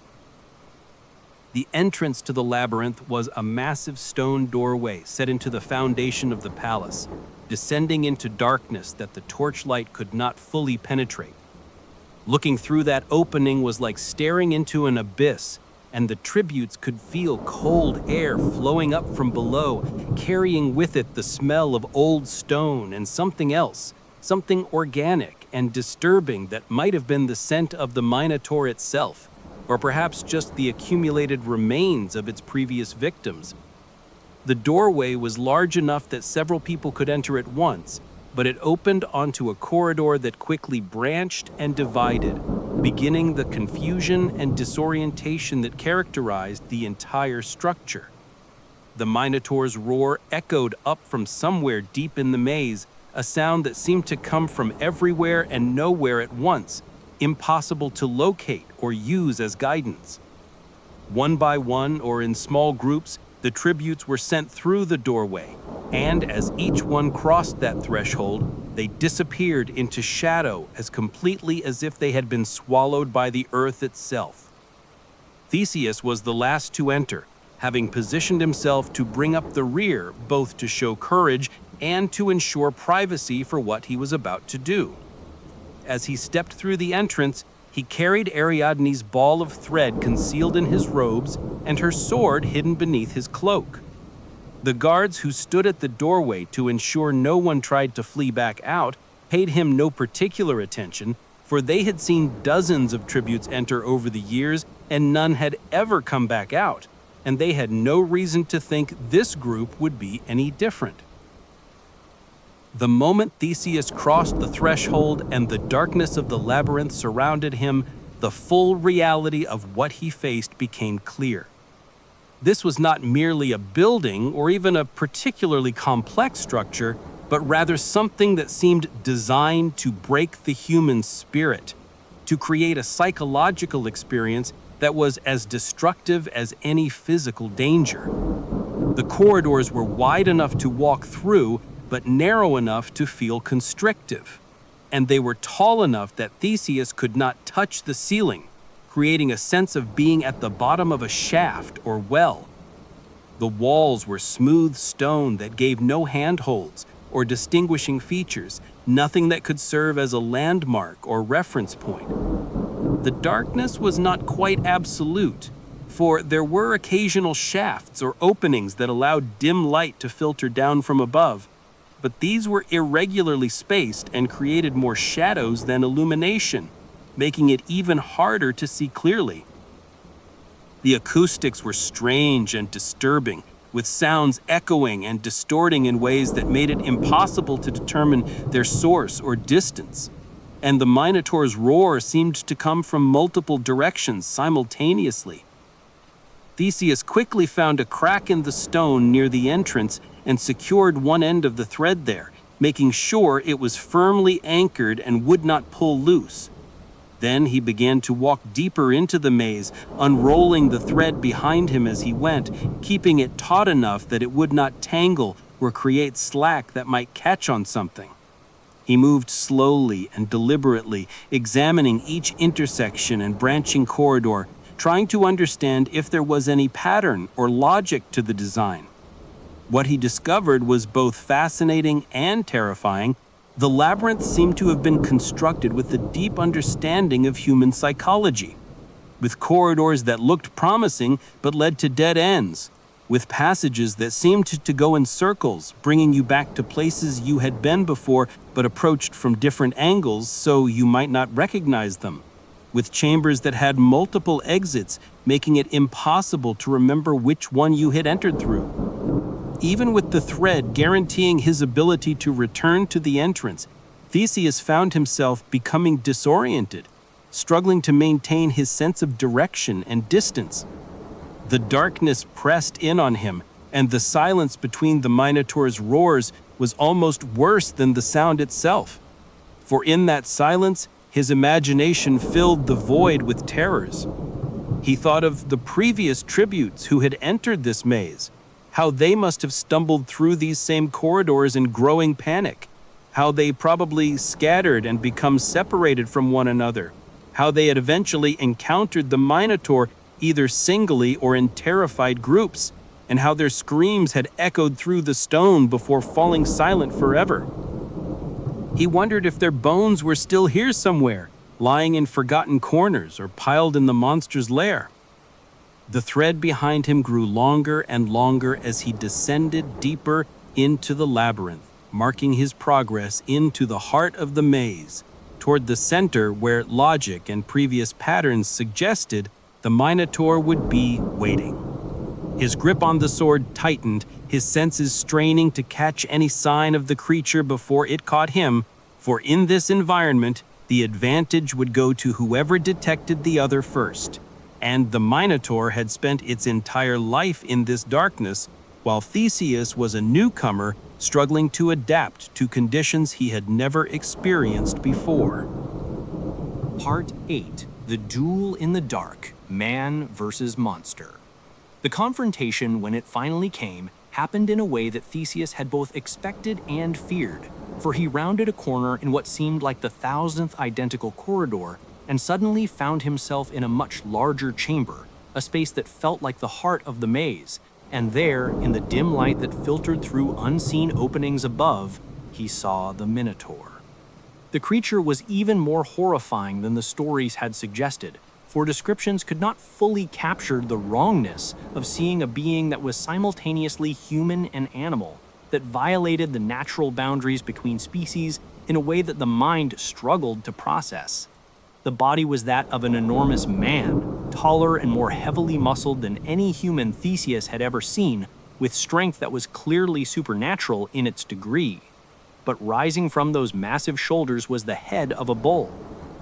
Speaker 2: The entrance to the labyrinth was a massive stone doorway set into the foundation of the palace, descending into darkness that the torchlight could not fully penetrate. Looking through that opening was like staring into an abyss, and the tributes could feel cold air flowing up from below, carrying with it the smell of old stone and something else, something organic and disturbing that might have been the scent of the Minotaur itself, or perhaps just the accumulated remains of its previous victims. The doorway was large enough that several people could enter at once, but it opened onto a corridor that quickly branched and divided, beginning the confusion and disorientation that characterized the entire structure. The Minotaur's roar echoed up from somewhere deep in the maze, a sound that seemed to come from everywhere and nowhere at once, impossible to locate or use as guidance. One by one, or in small groups, the tributes were sent through the doorway, and as each one crossed that threshold, they disappeared into shadow as completely as if they had been swallowed by the earth itself. Theseus was the last to enter, having positioned himself to bring up the rear, both to show courage and to ensure privacy for what he was about to do. As he stepped through the entrance, he carried Ariadne's ball of thread concealed in his robes and her sword hidden beneath his cloak. The guards who stood at the doorway to ensure no one tried to flee back out paid him no particular attention, for they had seen dozens of tributes enter over the years and none had ever come back out, and they had no reason to think this group would be any different. The moment Theseus crossed the threshold and the darkness of the labyrinth surrounded him, the full reality of what he faced became clear. This was not merely a building or even a particularly complex structure, but rather something that seemed designed to break the human spirit, to create a psychological experience that was as destructive as any physical danger. The corridors were wide enough to walk through, but narrow enough to feel constrictive. And they were tall enough that Theseus could not touch the ceiling, creating a sense of being at the bottom of a shaft or well. The walls were smooth stone that gave no handholds or distinguishing features, nothing that could serve as a landmark or reference point. The darkness was not quite absolute, for there were occasional shafts or openings that allowed dim light to filter down from above, but these were irregularly spaced and created more shadows than illumination, making it even harder to see clearly. The acoustics were strange and disturbing, with sounds echoing and distorting in ways that made it impossible to determine their source or distance. And the Minotaur's roar seemed to come from multiple directions simultaneously. Theseus quickly found a crack in the stone near the entrance and secured one end of the thread there, making sure it was firmly anchored and would not pull loose. Then he began to walk deeper into the maze, unrolling the thread behind him as he went, keeping it taut enough that it would not tangle or create slack that might catch on something. He moved slowly and deliberately, examining each intersection and branching corridor, trying to understand if there was any pattern or logic to the design. What he discovered was both fascinating and terrifying. The labyrinth seemed to have been constructed with a deep understanding of human psychology, with corridors that looked promising but led to dead ends, with passages that seemed to go in circles, bringing you back to places you had been before but approached from different angles so you might not recognize them, with chambers that had multiple exits, making it impossible to remember which one you had entered through. Even with the thread guaranteeing his ability to return to the entrance, Theseus found himself becoming disoriented, struggling to maintain his sense of direction and distance. The darkness pressed in on him, and the silence between the Minotaur's roars was almost worse than the sound itself. For in that silence, his imagination filled the void with terrors. He thought of the previous tributes who had entered this maze, how they must have stumbled through these same corridors in growing panic, how they probably scattered and become separated from one another, how they had eventually encountered the Minotaur either singly or in terrified groups, and how their screams had echoed through the stone before falling silent forever. He wondered if their bones were still here somewhere, lying in forgotten corners or piled in the monster's lair. The thread behind him grew longer and longer as he descended deeper into the labyrinth, marking his progress into the heart of the maze, toward the center where logic and previous patterns suggested the Minotaur would be waiting. His grip on the sword tightened, his senses straining to catch any sign of the creature before it caught him, for in this environment, the advantage would go to whoever detected the other first. And the Minotaur had spent its entire life in this darkness, while Theseus was a newcomer struggling to adapt to conditions he had never experienced before.
Speaker 1: Part 8. The Duel in the Dark, Man versus Monster. The confrontation, when it finally came, happened in a way that Theseus had both expected and feared, for he rounded a corner in what seemed like the 1,000th identical corridor and suddenly found himself in a much larger chamber, a space that felt like the heart of the maze, and there, in the dim light that filtered through unseen openings above, he saw the Minotaur. The creature was even more horrifying than the stories had suggested, for descriptions could not fully capture the wrongness of seeing a being that was simultaneously human and animal, that violated the natural boundaries between species in a way that the mind struggled to process. The body was that of an enormous man, taller and more heavily muscled than any human Theseus had ever seen, with strength that was clearly supernatural in its degree. But rising from those massive shoulders was the head of a bull,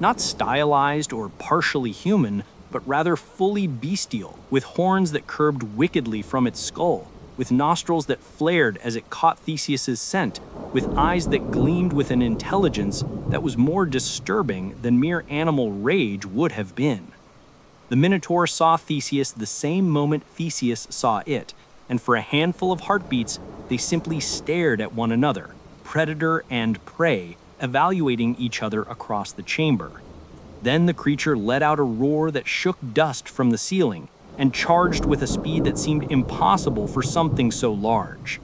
Speaker 1: not stylized or partially human, but rather fully bestial, with horns that curved wickedly from its skull, with nostrils that flared as it caught Theseus's scent, with eyes that gleamed with an intelligence that was more disturbing than mere animal rage would have been. The Minotaur saw Theseus the same moment Theseus saw it, and for a handful of heartbeats, they simply stared at one another, predator and prey, evaluating each other across the chamber. Then the creature let out a roar that shook dust from the ceiling and charged with a speed that seemed impossible for something so large.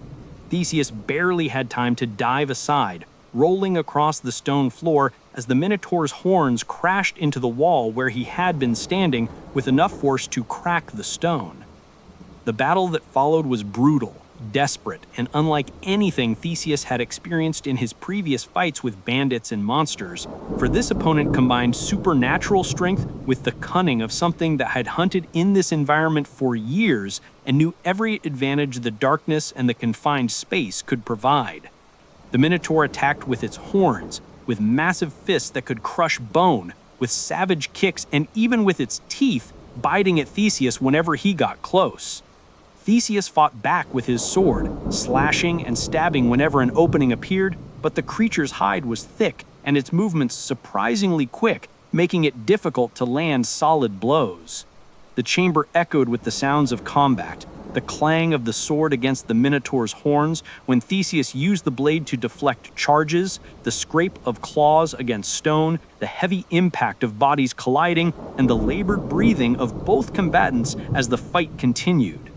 Speaker 1: Theseus barely had time to dive aside, rolling across the stone floor as the Minotaur's horns crashed into the wall where he had been standing with enough force to crack the stone. The battle that followed was brutal, desperate, and unlike anything Theseus had experienced in his previous fights with bandits and monsters, for this opponent combined supernatural strength with the cunning of something that had hunted in this environment for years and knew every advantage the darkness and the confined space could provide. The Minotaur attacked with its horns, with massive fists that could crush bone, with savage kicks, and even with its teeth, biting at Theseus whenever he got close. Theseus fought back with his sword, slashing and stabbing whenever an opening appeared, but the creature's hide was thick and its movements surprisingly quick, making it difficult to land solid blows. The chamber echoed with the sounds of combat, the clang of the sword against the Minotaur's horns when Theseus used the blade to deflect charges, the scrape of claws against stone, the heavy impact of bodies colliding, and the labored breathing of both combatants as the fight continued.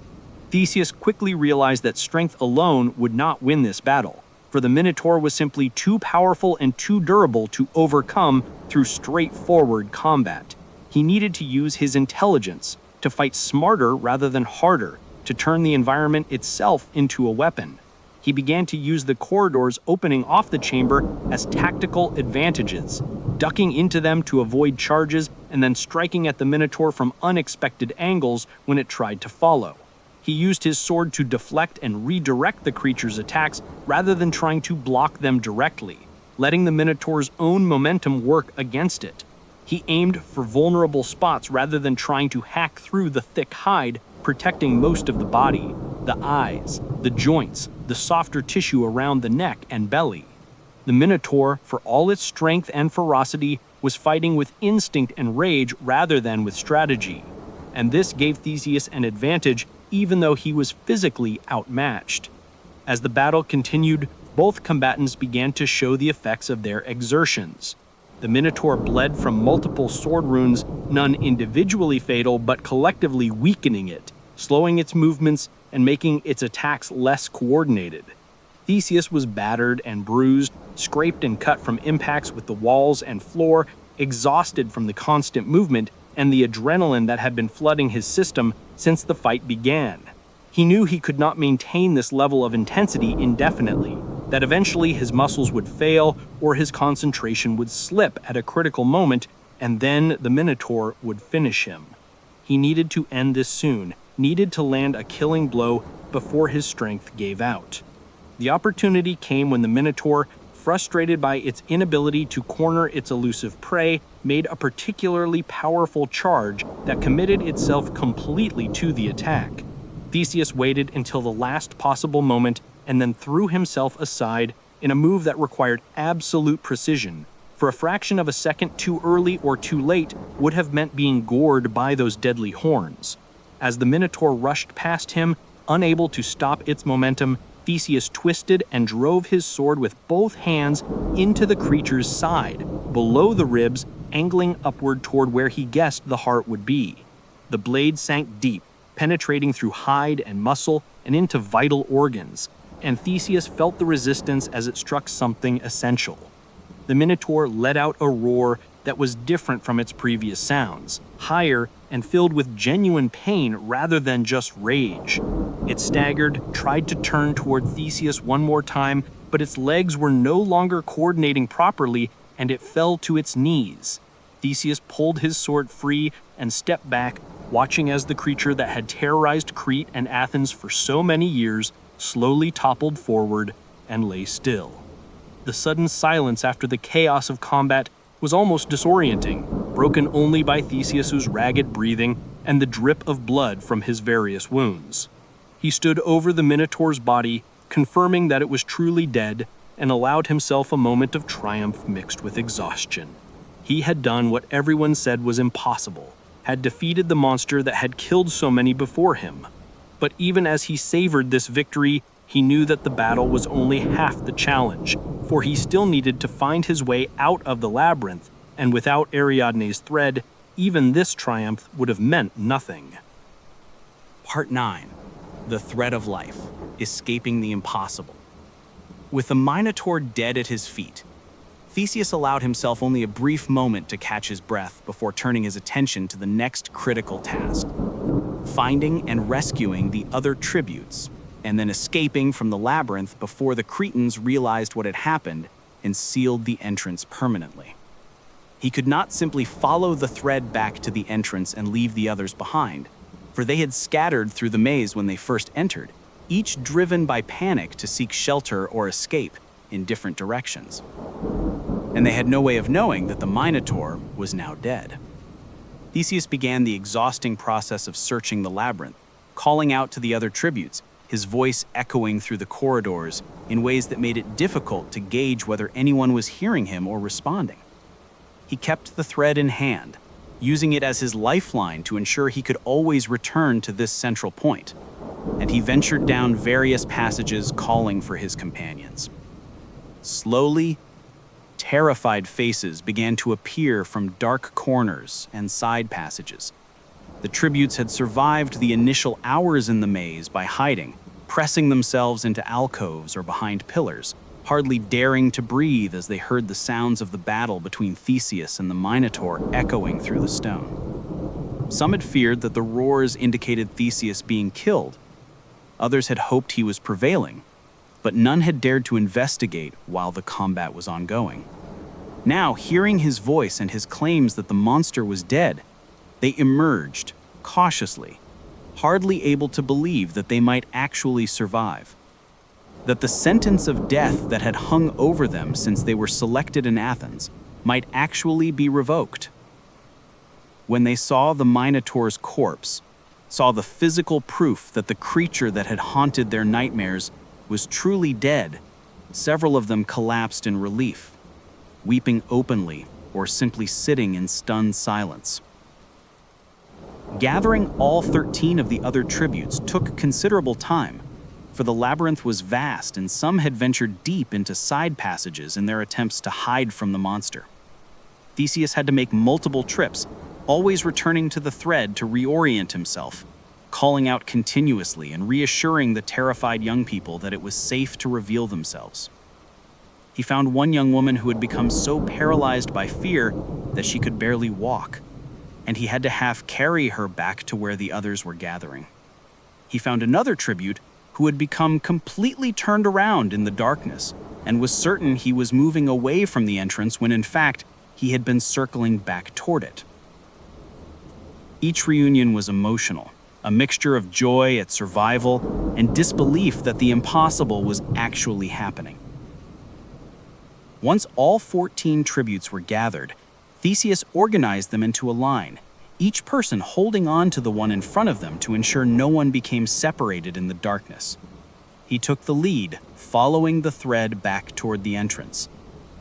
Speaker 1: Theseus quickly realized that strength alone would not win this battle, for the Minotaur was simply too powerful and too durable to overcome through straightforward combat. He needed to use his intelligence, to fight smarter rather than harder, to turn the environment itself into a weapon. He began to use the corridors opening off the chamber as tactical advantages, ducking into them to avoid charges and then striking at the Minotaur from unexpected angles when it tried to follow. He used his sword to deflect and redirect the creature's attacks rather than trying to block them directly, letting the Minotaur's own momentum work against it. He aimed for vulnerable spots rather than trying to hack through the thick hide, protecting most of the body, the eyes, the joints, the softer tissue around the neck and belly. The Minotaur, for all its strength and ferocity, was fighting with instinct and rage rather than with strategy.
Speaker 2: and this gave Theseus an advantage even though he was physically outmatched. As the battle continued, both combatants began to show the effects of their exertions. The Minotaur bled from multiple sword wounds, none individually fatal but collectively weakening it, slowing its movements and making its attacks less coordinated. Theseus was battered and bruised, scraped and cut from impacts with the walls and floor, exhausted from the constant movement and the adrenaline that had been flooding his system since the fight began. He knew he could not maintain this level of intensity indefinitely, that eventually his muscles would fail or his concentration would slip at a critical moment, and then the Minotaur would finish him. He needed to end this soon, needed to land a killing blow before his strength gave out. The opportunity came when the Minotaur, frustrated by its inability to corner its elusive prey, made a particularly powerful charge that committed itself completely to the attack. Theseus waited until the last possible moment and then threw himself aside in a move that required absolute precision. For a fraction of a second too early or too late would have meant being gored by those deadly horns. As the Minotaur rushed past him, unable to stop its momentum, Theseus twisted and drove his sword with both hands into the creature's side, below the ribs, angling upward toward where he guessed the heart would be. The blade sank deep, penetrating through hide and muscle and into vital organs, and Theseus felt the resistance as it struck something essential. The Minotaur let out a roar that was different from its previous sounds, higher and filled with genuine pain rather than just rage. It staggered, tried to turn toward Theseus one more time, but its legs were no longer coordinating properly and it fell to its knees. Theseus pulled his sword free and stepped back, watching as the creature that had terrorized Crete and Athens for so many years slowly toppled forward and lay still. The sudden silence after the chaos of combat was almost disorienting, broken only by Theseus's ragged breathing and the drip of blood from his various wounds. He stood over the Minotaur's body, confirming that it was truly dead, and allowed himself a moment of triumph mixed with exhaustion. He had done what everyone said was impossible, had defeated the monster that had killed so many before him. But even as he savored this victory, he knew that the battle was only half the challenge, for he still needed to find his way out of the labyrinth, and without Ariadne's thread, even this triumph would have meant nothing.
Speaker 1: Part 9. The Thread of Life, Escaping the Impossible. With the Minotaur dead at his feet, Theseus allowed himself only a brief moment to catch his breath before turning his attention to the next critical task: finding and rescuing the other tributes, and then escaping from the labyrinth before the Cretans realized what had happened and sealed the entrance permanently. He could not simply follow the thread back to the entrance and leave the others behind, for they had scattered through the maze when they first entered, each driven by panic to seek shelter or escape in different directions. And they had no way of knowing that the Minotaur was now dead. Theseus began the exhausting process of searching the labyrinth, calling out to the other tributes, his voice echoing through the corridors in ways that made it difficult to gauge whether anyone was hearing him or responding. He kept the thread in hand, using it as his lifeline to ensure he could always return to this central point, and he ventured down various passages calling for his companions. Slowly, terrified faces began to appear from dark corners and side passages. The tributes had survived the initial hours in the maze by hiding, pressing themselves into alcoves or behind pillars, hardly daring to breathe as they heard the sounds of the battle between Theseus and the Minotaur echoing through the stone. Some had feared that the roars indicated Theseus being killed. Others had hoped he was prevailing, but none had dared to investigate while the combat was ongoing. Now, hearing his voice and his claims that the monster was dead, they emerged, cautiously, hardly able to believe that they might actually survive. That the sentence of death that had hung over them since they were selected in Athens might actually be revoked. When they saw the Minotaur's corpse, saw the physical proof that the creature that had haunted their nightmares was truly dead, several of them collapsed in relief, weeping openly or simply sitting in stunned silence.
Speaker 2: Gathering all 13 of the other tributes took considerable time, for the labyrinth was vast and some had ventured deep into side passages in their attempts to hide from the monster. Theseus had to make multiple trips, always returning to the thread to reorient himself, calling out continuously and reassuring the terrified young people that it was safe to reveal themselves. He found one young woman who had become so paralyzed by fear that she could barely walk, and he had to half carry her back to where the others were gathering. He found another tribute who had become completely turned around in the darkness and was certain he was moving away from the entrance when in fact he had been circling back toward it. Each reunion was emotional, a mixture of joy at survival and disbelief that the impossible was actually happening. Once all 14 tributes were gathered, Theseus organized them into a line, each person holding on to the one in front of them to ensure no one became separated in the darkness. He took the lead, following the thread back toward the entrance,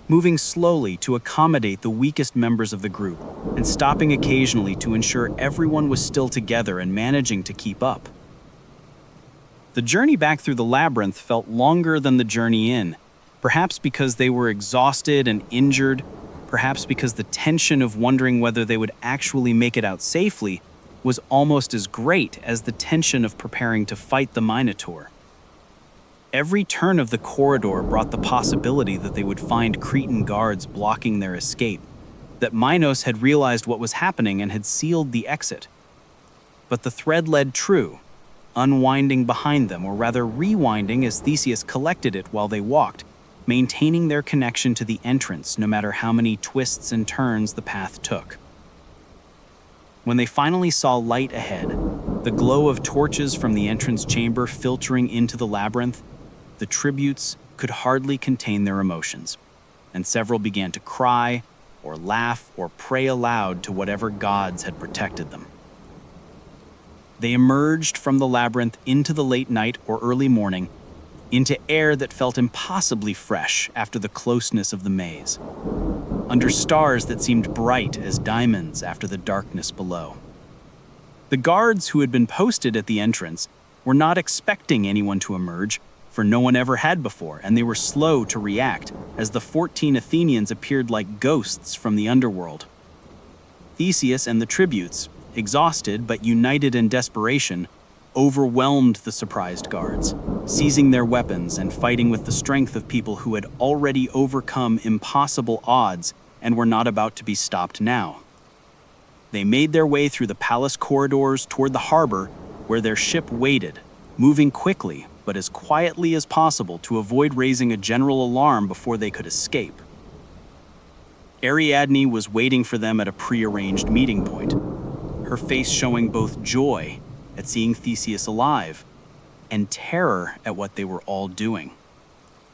Speaker 2: moving slowly to accommodate the weakest members of the group and stopping occasionally to ensure everyone was still together and managing to keep up. The journey back through the labyrinth felt longer than the journey in, perhaps because they were exhausted and injured, perhaps because the tension of wondering whether they would actually make it out safely was almost as great as the tension of preparing to fight the Minotaur. Every turn of the corridor brought the possibility that they would find Cretan guards blocking their escape, that Minos had realized what was happening and had sealed the exit. But the thread led true, unwinding behind them, or rather rewinding as Theseus collected it while they walked, maintaining their connection to the entrance no matter how many twists and turns the path took. When they finally saw light ahead, the glow of torches from the entrance chamber filtering into the labyrinth, the tributes could hardly contain their emotions, and several began to cry or laugh or pray aloud to whatever gods had protected them. They emerged from the labyrinth into the late night or early morning, into air that felt impossibly fresh after the closeness of the maze, under stars that seemed bright as diamonds after the darkness below. The guards who had been posted at the entrance were not expecting anyone to emerge, for no one ever had before, and they were slow to react as the 14 Athenians appeared like ghosts from the underworld. Theseus and the tributes, exhausted but united in desperation, overwhelmed the surprised guards, seizing their weapons and fighting with the strength of people who had already overcome impossible odds and were not about to be stopped now. They made their way through the palace corridors toward the harbor, where their ship waited, moving quickly but as quietly as possible to avoid raising a general alarm before they could escape. Ariadne was waiting for them at a prearranged meeting point, her face showing both joy at seeing Theseus alive and terror at what they were all doing,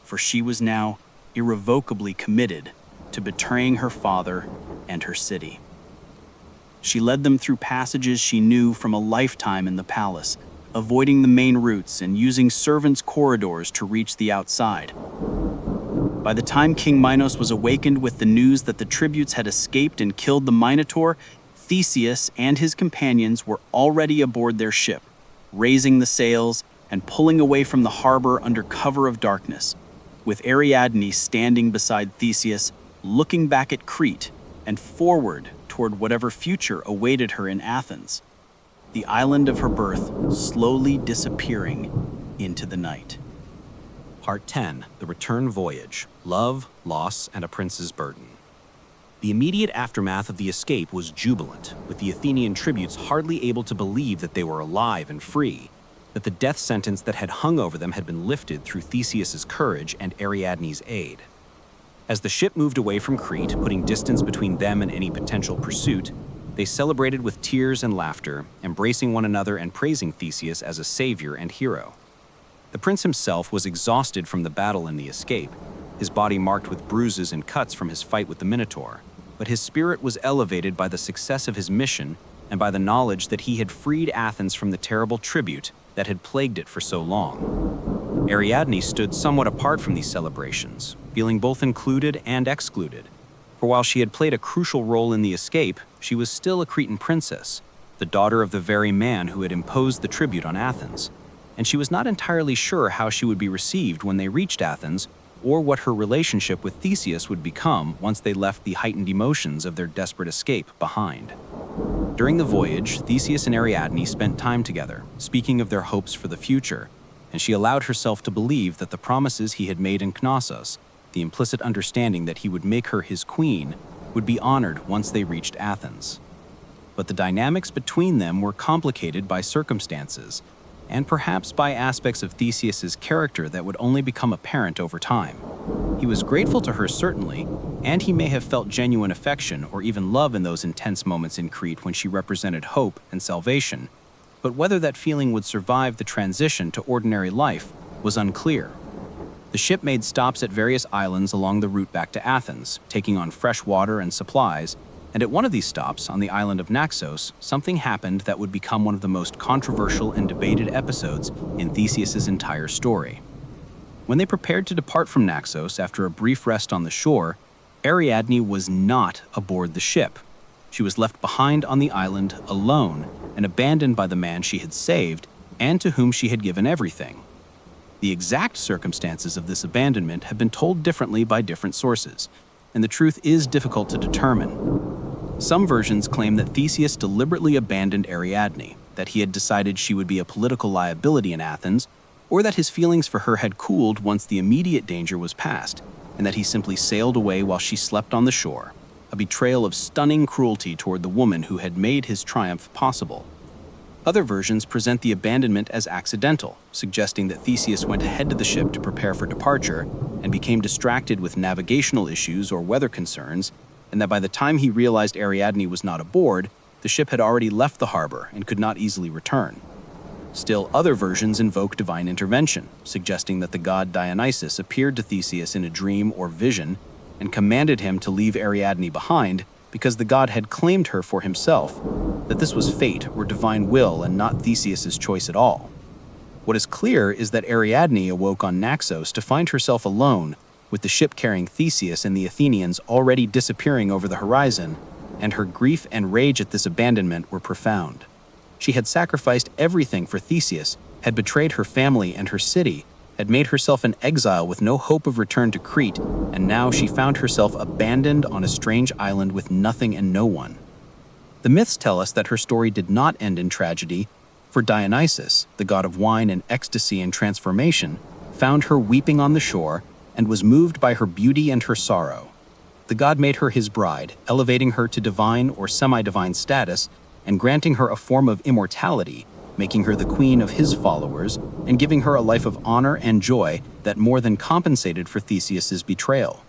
Speaker 2: for she was now irrevocably committed to betraying her father and her city. She led them through passages she knew from a lifetime in the palace, avoiding the main routes and using servants' corridors to reach the outside. By the time King Minos was awakened with the news that the tributes had escaped and killed the Minotaur, Theseus and his companions were already aboard their ship, raising the sails and pulling away from the harbor under cover of darkness, with Ariadne standing beside Theseus, looking back at Crete and forward toward whatever future awaited her in Athens, the island of her birth slowly disappearing into the night.
Speaker 4: Part 10, The Return Voyage, Love, Loss, and a Prince's Burden. The immediate aftermath of the escape was jubilant, with the Athenian tributes hardly able to believe that they were alive and free, that the death sentence that had hung over them had been lifted through Theseus's courage and Ariadne's aid. As the ship moved away from Crete, putting distance between them and any potential pursuit, they celebrated with tears and laughter, embracing one another and praising Theseus as a savior and hero. The prince himself was exhausted from the battle and the escape, his body marked with bruises and cuts from his fight with the Minotaur, but his spirit was elevated by the success of his mission and by the knowledge that he had freed Athens from the terrible tribute that had plagued it for so long. Ariadne stood somewhat apart from these celebrations, feeling both included and excluded, for while she had played a crucial role in the escape, she was still a Cretan princess, the daughter of the very man who had imposed the tribute on Athens, and she was not entirely sure how she would be received when they reached Athens or what her relationship with Theseus would become once they left the heightened emotions of their desperate escape behind. During the voyage, Theseus and Ariadne spent time together, speaking of their hopes for the future, and she allowed herself to believe that the promises he had made in Knossos, the implicit understanding that he would make her his queen, would be honored once they reached Athens. But the dynamics between them were complicated by circumstances, and perhaps by aspects of Theseus's character that would only become apparent over time. He was grateful to her certainly, and he may have felt genuine affection or even love in those intense moments in Crete when she represented hope and salvation, but whether that feeling would survive the transition to ordinary life was unclear. The ship made stops at various islands along the route back to Athens, taking on fresh water and supplies, and at one of these stops, on the island of Knossos, something happened that would become one of the most controversial and debated episodes in Theseus's entire story. When they prepared to depart from Knossos after a brief rest on the shore, Ariadne was not aboard the ship. She was left behind on the island alone and abandoned by the man she had saved and to whom she had given everything. The exact circumstances of this abandonment have been told differently by different sources, and the truth is difficult to determine. Some versions claim that Theseus deliberately abandoned Ariadne, that he had decided she would be a political liability in Athens, or that his feelings for her had cooled once the immediate danger was past, and that he simply sailed away while she slept on the shore, a betrayal of stunning cruelty toward the woman who had made his triumph possible. Other versions present the abandonment as accidental, suggesting that Theseus went ahead to the ship to prepare for departure and became distracted with navigational issues or weather concerns, and that by the time he realized Ariadne was not aboard, the ship had already left the harbor and could not easily return. Still, other versions invoke divine intervention, suggesting that the god Dionysus appeared to Theseus in a dream or vision and commanded him to leave Ariadne behind because the god had claimed her for himself, that this was fate or divine will and not Theseus's choice at all. What is clear is that Ariadne awoke on Naxos to find herself alone, with the ship carrying Theseus and the Athenians already disappearing over the horizon, and her grief and rage at this abandonment were profound. She had sacrificed everything for Theseus, had betrayed her family and her city, had made herself an exile with no hope of return to Crete, and now she found herself abandoned on a strange island with nothing and no one. The myths tell us that her story did not end in tragedy, for Dionysus, the god of wine and ecstasy and transformation, found her weeping on the shore and was moved by her beauty and her sorrow. The god made her his bride, elevating her to divine or semi-divine status and granting her a form of immortality, making her the queen of his followers and giving her a life of honor and joy that more than compensated for Theseus's betrayal.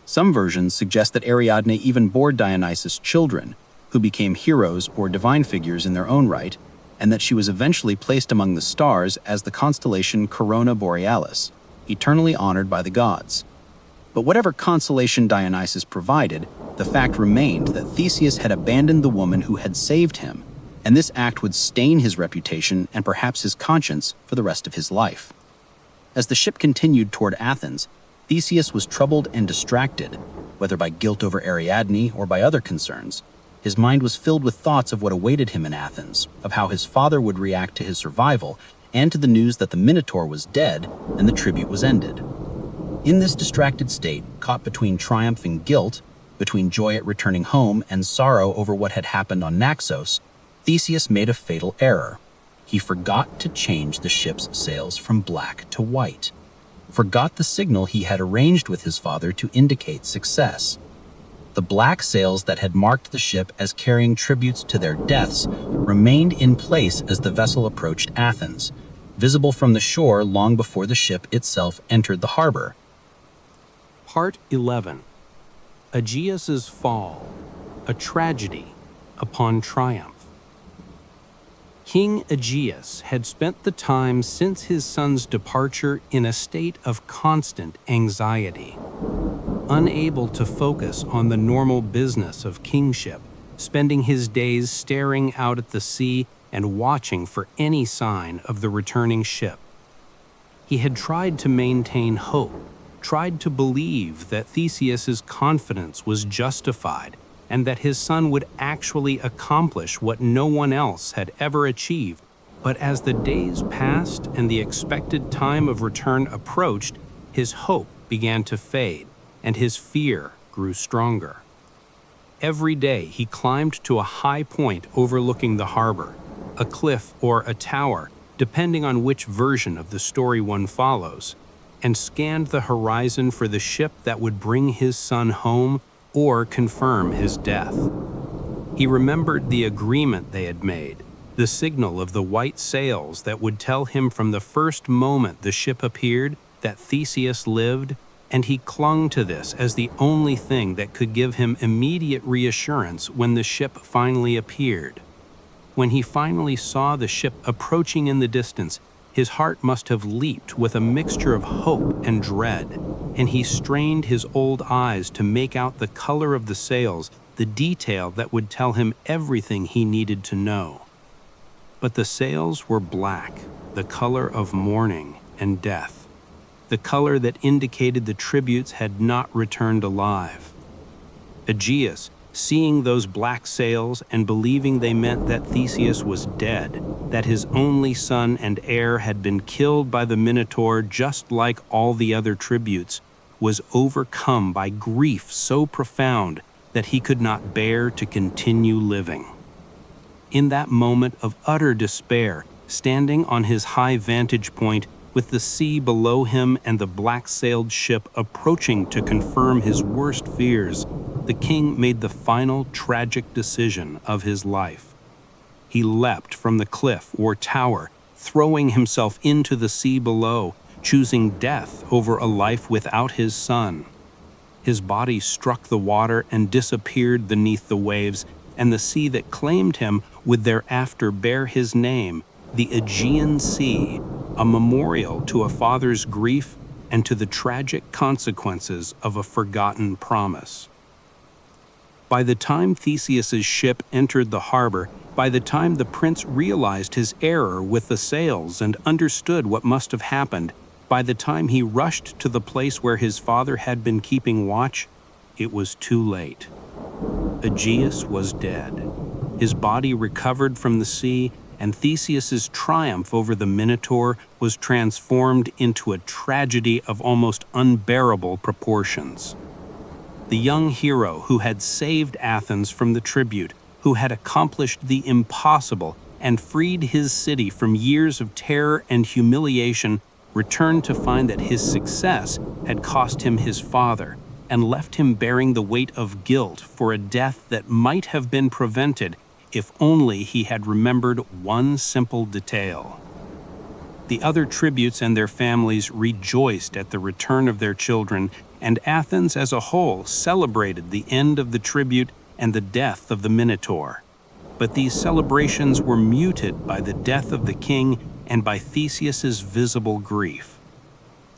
Speaker 4: Some versions suggest that Ariadne even bore Dionysus children, who became heroes or divine figures in their own right, and that she was eventually placed among the stars as the constellation Corona Borealis, eternally honored by the gods. But whatever consolation Dionysus provided, the fact remained that Theseus had abandoned the woman who had saved him, and this act would stain his reputation and perhaps his conscience for the rest of his life. As the ship continued toward Athens, Theseus was troubled and distracted, whether by guilt over Ariadne or by other concerns. His mind was filled with thoughts of what awaited him in Athens, of how his father would react to his survival, and to the news that the Minotaur was dead and the tribute was ended. In this distracted state, caught between triumph and guilt, between joy at returning home and sorrow over what had happened on Naxos, Theseus made a fatal error. He forgot to change the ship's sails from black to white, forgot the signal he had arranged with his father to indicate success. The black sails that had marked the ship as carrying tributes to their deaths remained in place as the vessel approached Athens, visible from the shore long before the ship itself entered the harbor.
Speaker 2: Part 11. Aegeus's Fall, a Tragedy upon Triumph. King Aegeus had spent the time since his son's departure in a state of constant anxiety. Unable to focus on the normal business of kingship, spending his days staring out at the sea and watching for any sign of the returning ship. He had tried to maintain hope, tried to believe that Theseus's confidence was justified, and that his son would actually accomplish what no one else had ever achieved. But as the days passed and the expected time of return approached, his hope began to fade, and his fear grew stronger. Every day he climbed to a high point overlooking the harbor, a cliff or a tower, depending on which version of the story one follows, and scanned the horizon for the ship that would bring his son home or confirm his death. He remembered the agreement they had made, the signal of the white sails that would tell him from the first moment the ship appeared that Theseus lived, and he clung to this as the only thing that could give him immediate reassurance when the ship finally appeared. When he finally saw the ship approaching in the distance, his heart must have leaped with a mixture of hope and dread, and he strained his old eyes to make out the color of the sails, the detail that would tell him everything he needed to know. But the sails were black, the color of mourning and death, the color that indicated the tributes had not returned alive. Aegeus, seeing those black sails and believing they meant that Theseus was dead, that his only son and heir had been killed by the Minotaur just like all the other tributes, was overcome by grief so profound that he could not bear to continue living. In that moment of utter despair, standing on his high vantage point, with the sea below him and the black-sailed ship approaching to confirm his worst fears, the king made the final tragic decision of his life. He leapt from the cliff or tower, throwing himself into the sea below, choosing death over a life without his son. His body struck the water and disappeared beneath the waves, and the sea that claimed him would thereafter bear his name, the Aegean Sea, a memorial to a father's grief and to the tragic consequences of a forgotten promise. By the time Theseus's ship entered the harbor, by the time the prince realized his error with the sails and understood what must have happened, by the time he rushed to the place where his father had been keeping watch, it was too late. Aegeus was dead. His body recovered from the sea, and Theseus's triumph over the Minotaur was transformed into a tragedy of almost unbearable proportions. The young hero who had saved Athens from the tribute, who had accomplished the impossible and freed his city from years of terror and humiliation, returned to find that his success had cost him his father and left him bearing the weight of guilt for a death that might have been prevented if only he had remembered one simple detail. The other tributes and their families rejoiced at the return of their children, and Athens as a whole celebrated the end of the tribute and the death of the Minotaur. But these celebrations were muted by the death of the king and by Theseus's visible grief.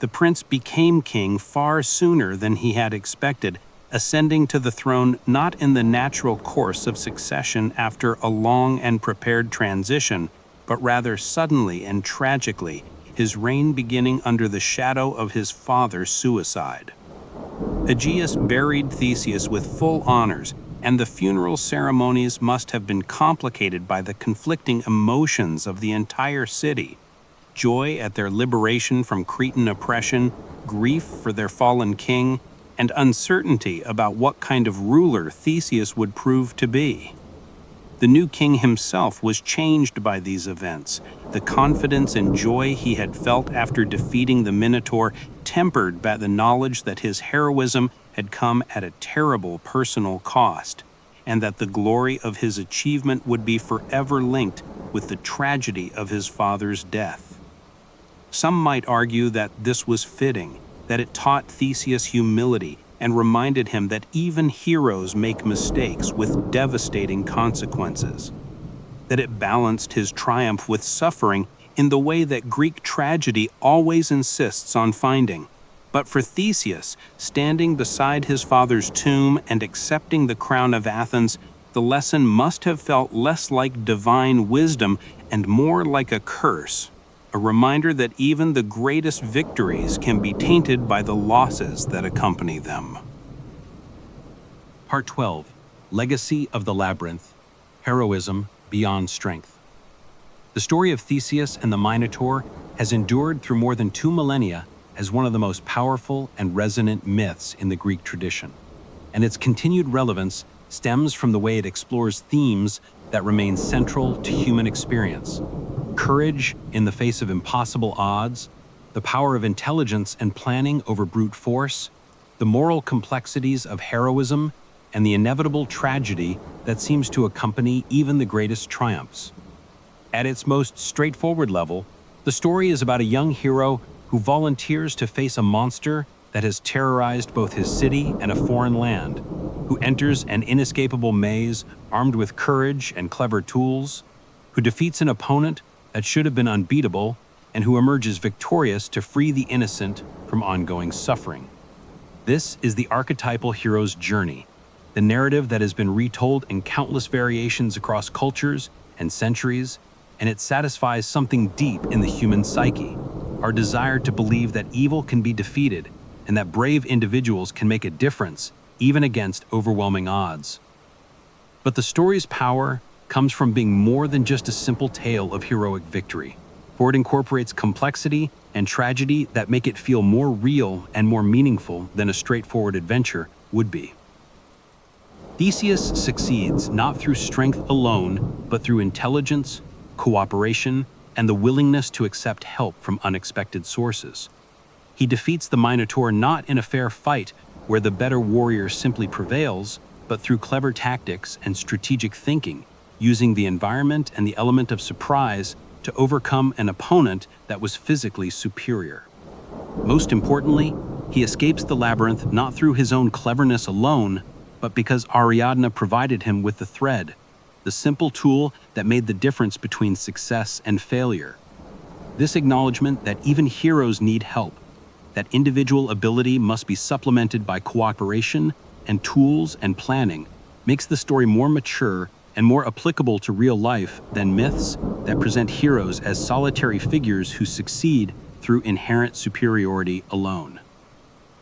Speaker 2: The prince became king far sooner than he had expected, ascending to the throne not in the natural course of succession after a long and prepared transition, but rather suddenly and tragically, his reign beginning under the shadow of his father's suicide. Aegeus buried Theseus with full honors, and the funeral ceremonies must have been complicated by the conflicting emotions of the entire city: joy at their liberation from Cretan oppression, grief for their fallen king, and uncertainty about what kind of ruler Theseus would prove to be. The new king himself was changed by these events, the confidence and joy he had felt after defeating the Minotaur tempered by the knowledge that his heroism had come at a terrible personal cost, and that the glory of his achievement would be forever linked with the tragedy of his father's death. Some might argue that this was fitting, that it taught Theseus humility and reminded him that even heroes make mistakes with devastating consequences, that it balanced his triumph with suffering in the way that Greek tragedy always insists on finding. But for Theseus, standing beside his father's tomb and accepting the crown of Athens, the lesson must have felt less like divine wisdom and more like a curse, a reminder that even the greatest victories can be tainted by the losses that accompany them. Part 12.
Speaker 4: Legacy of the Labyrinth, Heroism Beyond Strength. The story of Theseus and the Minotaur has endured through more than 2 millennia as one of the most powerful and resonant myths in the Greek tradition, and its continued relevance stems from the way it explores themes that remain central to human experience: courage in the face of impossible odds, the power of intelligence and planning over brute force, the moral complexities of heroism, and the inevitable tragedy that seems to accompany even the greatest triumphs. At its most straightforward level, the story is about a young hero who volunteers to face a monster that has terrorized both his city and a foreign land, who enters an inescapable maze armed with courage and clever tools, who defeats an opponent that should have been unbeatable, and who emerges victorious to free the innocent from ongoing suffering. This is the archetypal hero's journey, the narrative that has been retold in countless variations across cultures and centuries, and it satisfies something deep in the human psyche, our desire to believe that evil can be defeated and that brave individuals can make a difference even against overwhelming odds. But the story's power comes from being more than just a simple tale of heroic victory, for it incorporates complexity and tragedy that make it feel more real and more meaningful than a straightforward adventure would be. Theseus succeeds not through strength alone, but through intelligence, cooperation, and the willingness to accept help from unexpected sources. He defeats the Minotaur not in a fair fight where the better warrior simply prevails, but through clever tactics and strategic thinking, using the environment and the element of surprise to overcome an opponent that was physically superior. Most importantly, he escapes the labyrinth not through his own cleverness alone, but because Ariadne provided him with the thread, the simple tool that made the difference between success and failure. This acknowledgement that even heroes need help, that individual ability must be supplemented by cooperation and tools and planning, makes the story more mature and more applicable to real life than myths that present heroes as solitary figures who succeed through inherent superiority alone.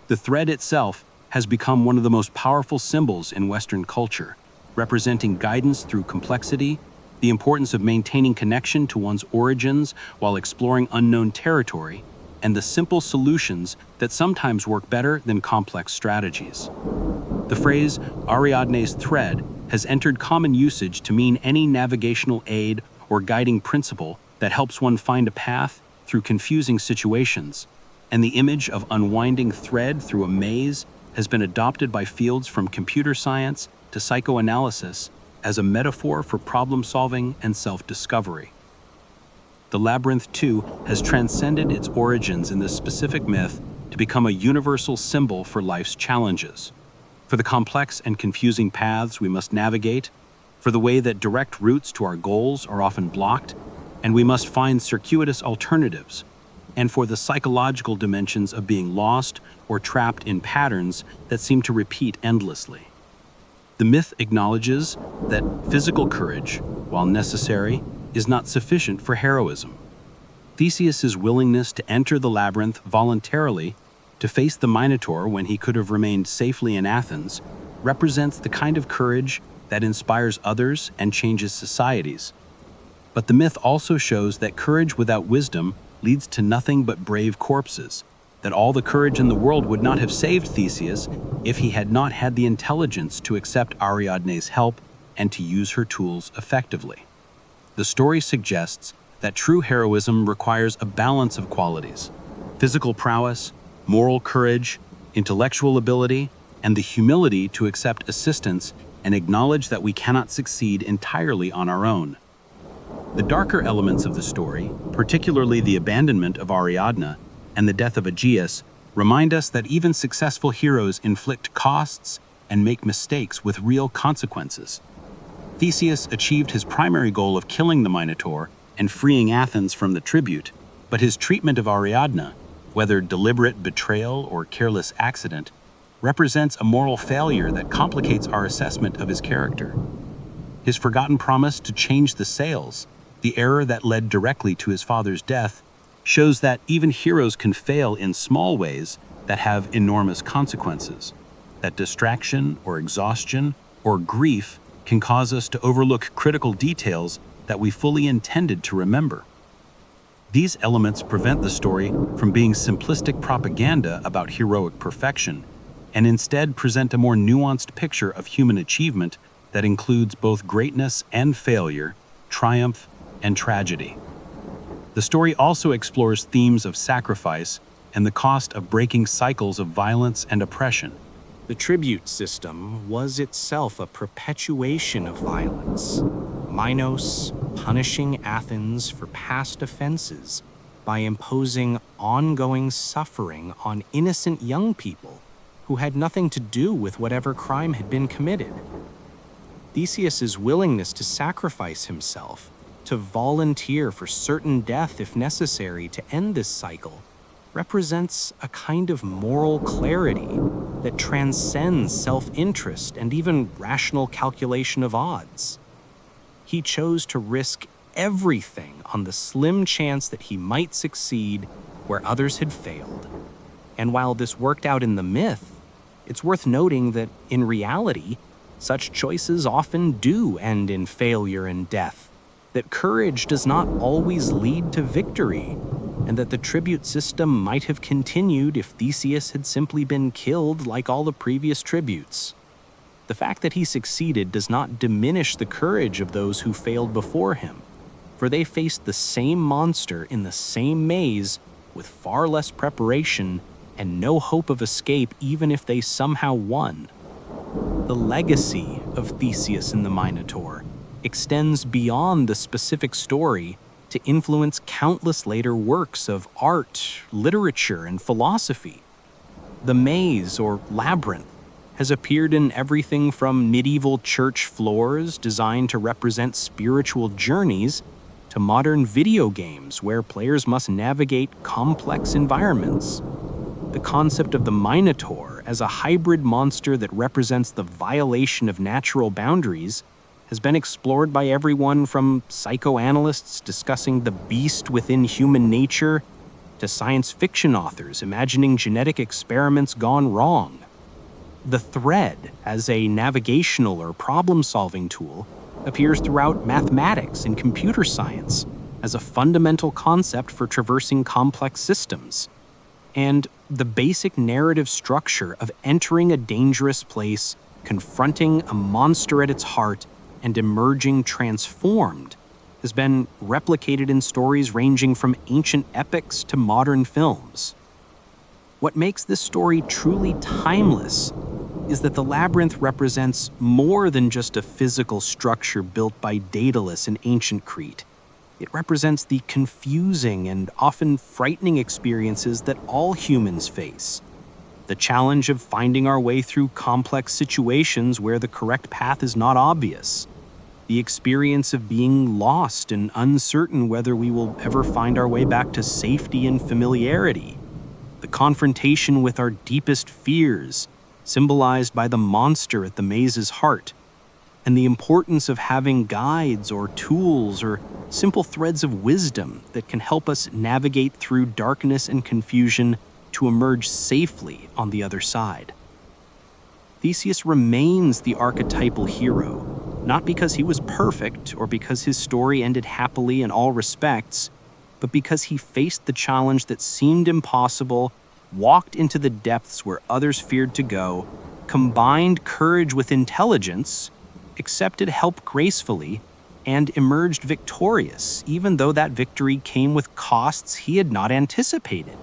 Speaker 4: The thread itself has become one of the most powerful symbols in Western culture, representing guidance through complexity, the importance of maintaining connection to one's origins while exploring unknown territory, and the simple solutions that sometimes work better than complex strategies. The phrase Ariadne's thread has entered common usage to mean any navigational aid or guiding principle that helps one find a path through confusing situations, and the image of unwinding thread through a maze has been adopted by fields from computer science to psychoanalysis as a metaphor for problem-solving and self-discovery. The Labyrinth, too, has transcended its origins in this specific myth to become a universal symbol for life's challenges, for the complex and confusing paths we must navigate, for the way that direct routes to our goals are often blocked, and we must find circuitous alternatives, and for the psychological dimensions of being lost or trapped in patterns that seem to repeat endlessly. The myth acknowledges that physical courage, while necessary, is not sufficient for heroism. Theseus's willingness to enter the labyrinth voluntarily to face the Minotaur when he could have remained safely in Athens represents the kind of courage that inspires others and changes societies. But the myth also shows that courage without wisdom leads to nothing but brave corpses, that all the courage in the world would not have saved Theseus if he had not had the intelligence to accept Ariadne's help and to use her tools effectively. The story suggests that true heroism requires a balance of qualities: physical prowess, moral courage, intellectual ability, and the humility to accept assistance and acknowledge that we cannot succeed entirely on our own. The darker elements of the story, particularly the abandonment of Ariadne and the death of Aegeus, remind us that even successful heroes inflict costs and make mistakes with real consequences. Theseus achieved his primary goal of killing the Minotaur and freeing Athens from the tribute, but his treatment of Ariadne, whether deliberate betrayal or careless accident, represents a moral failure that complicates our assessment of his character. His forgotten promise to change the sails, the error that led directly to his father's death, shows that even heroes can fail in small ways that have enormous consequences, that distraction or exhaustion
Speaker 3: or grief can cause us to overlook critical details that we fully intended to remember. These elements prevent the story from being simplistic propaganda about heroic perfection, and instead present a more nuanced picture of human achievement that includes both greatness and failure, triumph and tragedy. The story also explores themes of sacrifice and the cost of breaking cycles of violence and oppression.
Speaker 2: The tribute system was itself a perpetuation of violence. Minos punishing Athens for past offenses by imposing ongoing suffering on innocent young people who had nothing to do with whatever crime had been committed. Theseus's willingness to sacrifice himself, to volunteer for certain death if necessary to end this cycle, represents a kind of moral clarity that transcends self-interest and even rational calculation of odds. He chose to risk everything on the slim chance that he might succeed where others had failed. And while this worked out in the myth, it's worth noting that in reality, such choices often do end in failure and death, that courage does not always lead to victory, and that the tribute system might have continued if Theseus had simply been killed like all the previous tributes. The fact that he succeeded does not diminish the courage of those who failed before him, for they faced the same monster in the same maze with far less preparation and no hope of escape even if they somehow won. The legacy of Theseus and the Minotaur extends beyond the specific story to influence countless later works of art, literature, and philosophy. The maze, or labyrinth, has appeared in everything from medieval church floors designed to represent spiritual journeys to modern video games where players must navigate complex environments. The concept of the Minotaur as a hybrid monster that represents the violation of natural boundaries has been explored by everyone from psychoanalysts discussing the beast within human nature to science fiction authors imagining genetic experiments gone wrong. The thread, as a navigational or problem-solving tool, appears throughout mathematics and computer science as a fundamental concept for traversing complex systems. And the basic narrative structure of entering a dangerous place, confronting a monster at its heart, and emerging transformed has been replicated in stories ranging from ancient epics to modern films. What makes this story truly timeless is that the labyrinth represents more than just a physical structure built by Daedalus in ancient Crete. It represents the confusing and often frightening experiences that all humans face. The challenge of finding our way through complex situations where the correct path is not obvious. The experience of being lost and uncertain whether we will ever find our way back to safety and familiarity. The confrontation with our deepest fears, symbolized by the monster at the maze's heart. And the importance of having guides or tools or simple threads of wisdom that can help us navigate through darkness and confusion to emerge safely on the other side. Theseus remains the archetypal hero, not because he was perfect or because his story ended happily in all respects, but because he faced the challenge that seemed impossible, walked into the depths where others feared to go, combined courage with intelligence, accepted help gracefully, and emerged victorious, even though that victory came with costs he had not anticipated.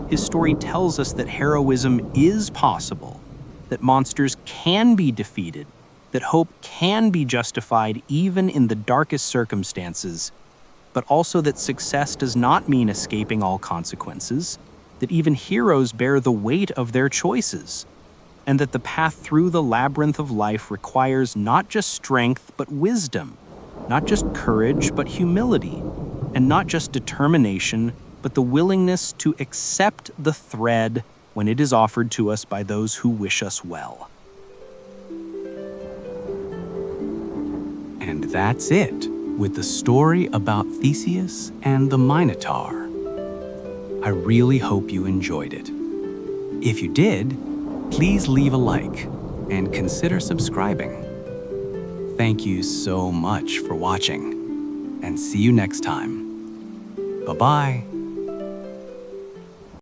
Speaker 2: His story tells us that heroism is possible, that monsters can be defeated, that hope can be justified even in the darkest circumstances, but also that success does not mean escaping all consequences, that even heroes bear the weight of their choices, and that the path through the labyrinth of life requires not just strength but wisdom, not just courage but humility, and not just determination but the willingness to accept the thread when it is offered to us by those who wish us well.
Speaker 1: And that's it with the story about Theseus and the Minotaur. I really hope you enjoyed it. If you did, please leave a like and consider subscribing. Thank you so much for watching, and see you next time. Bye-bye.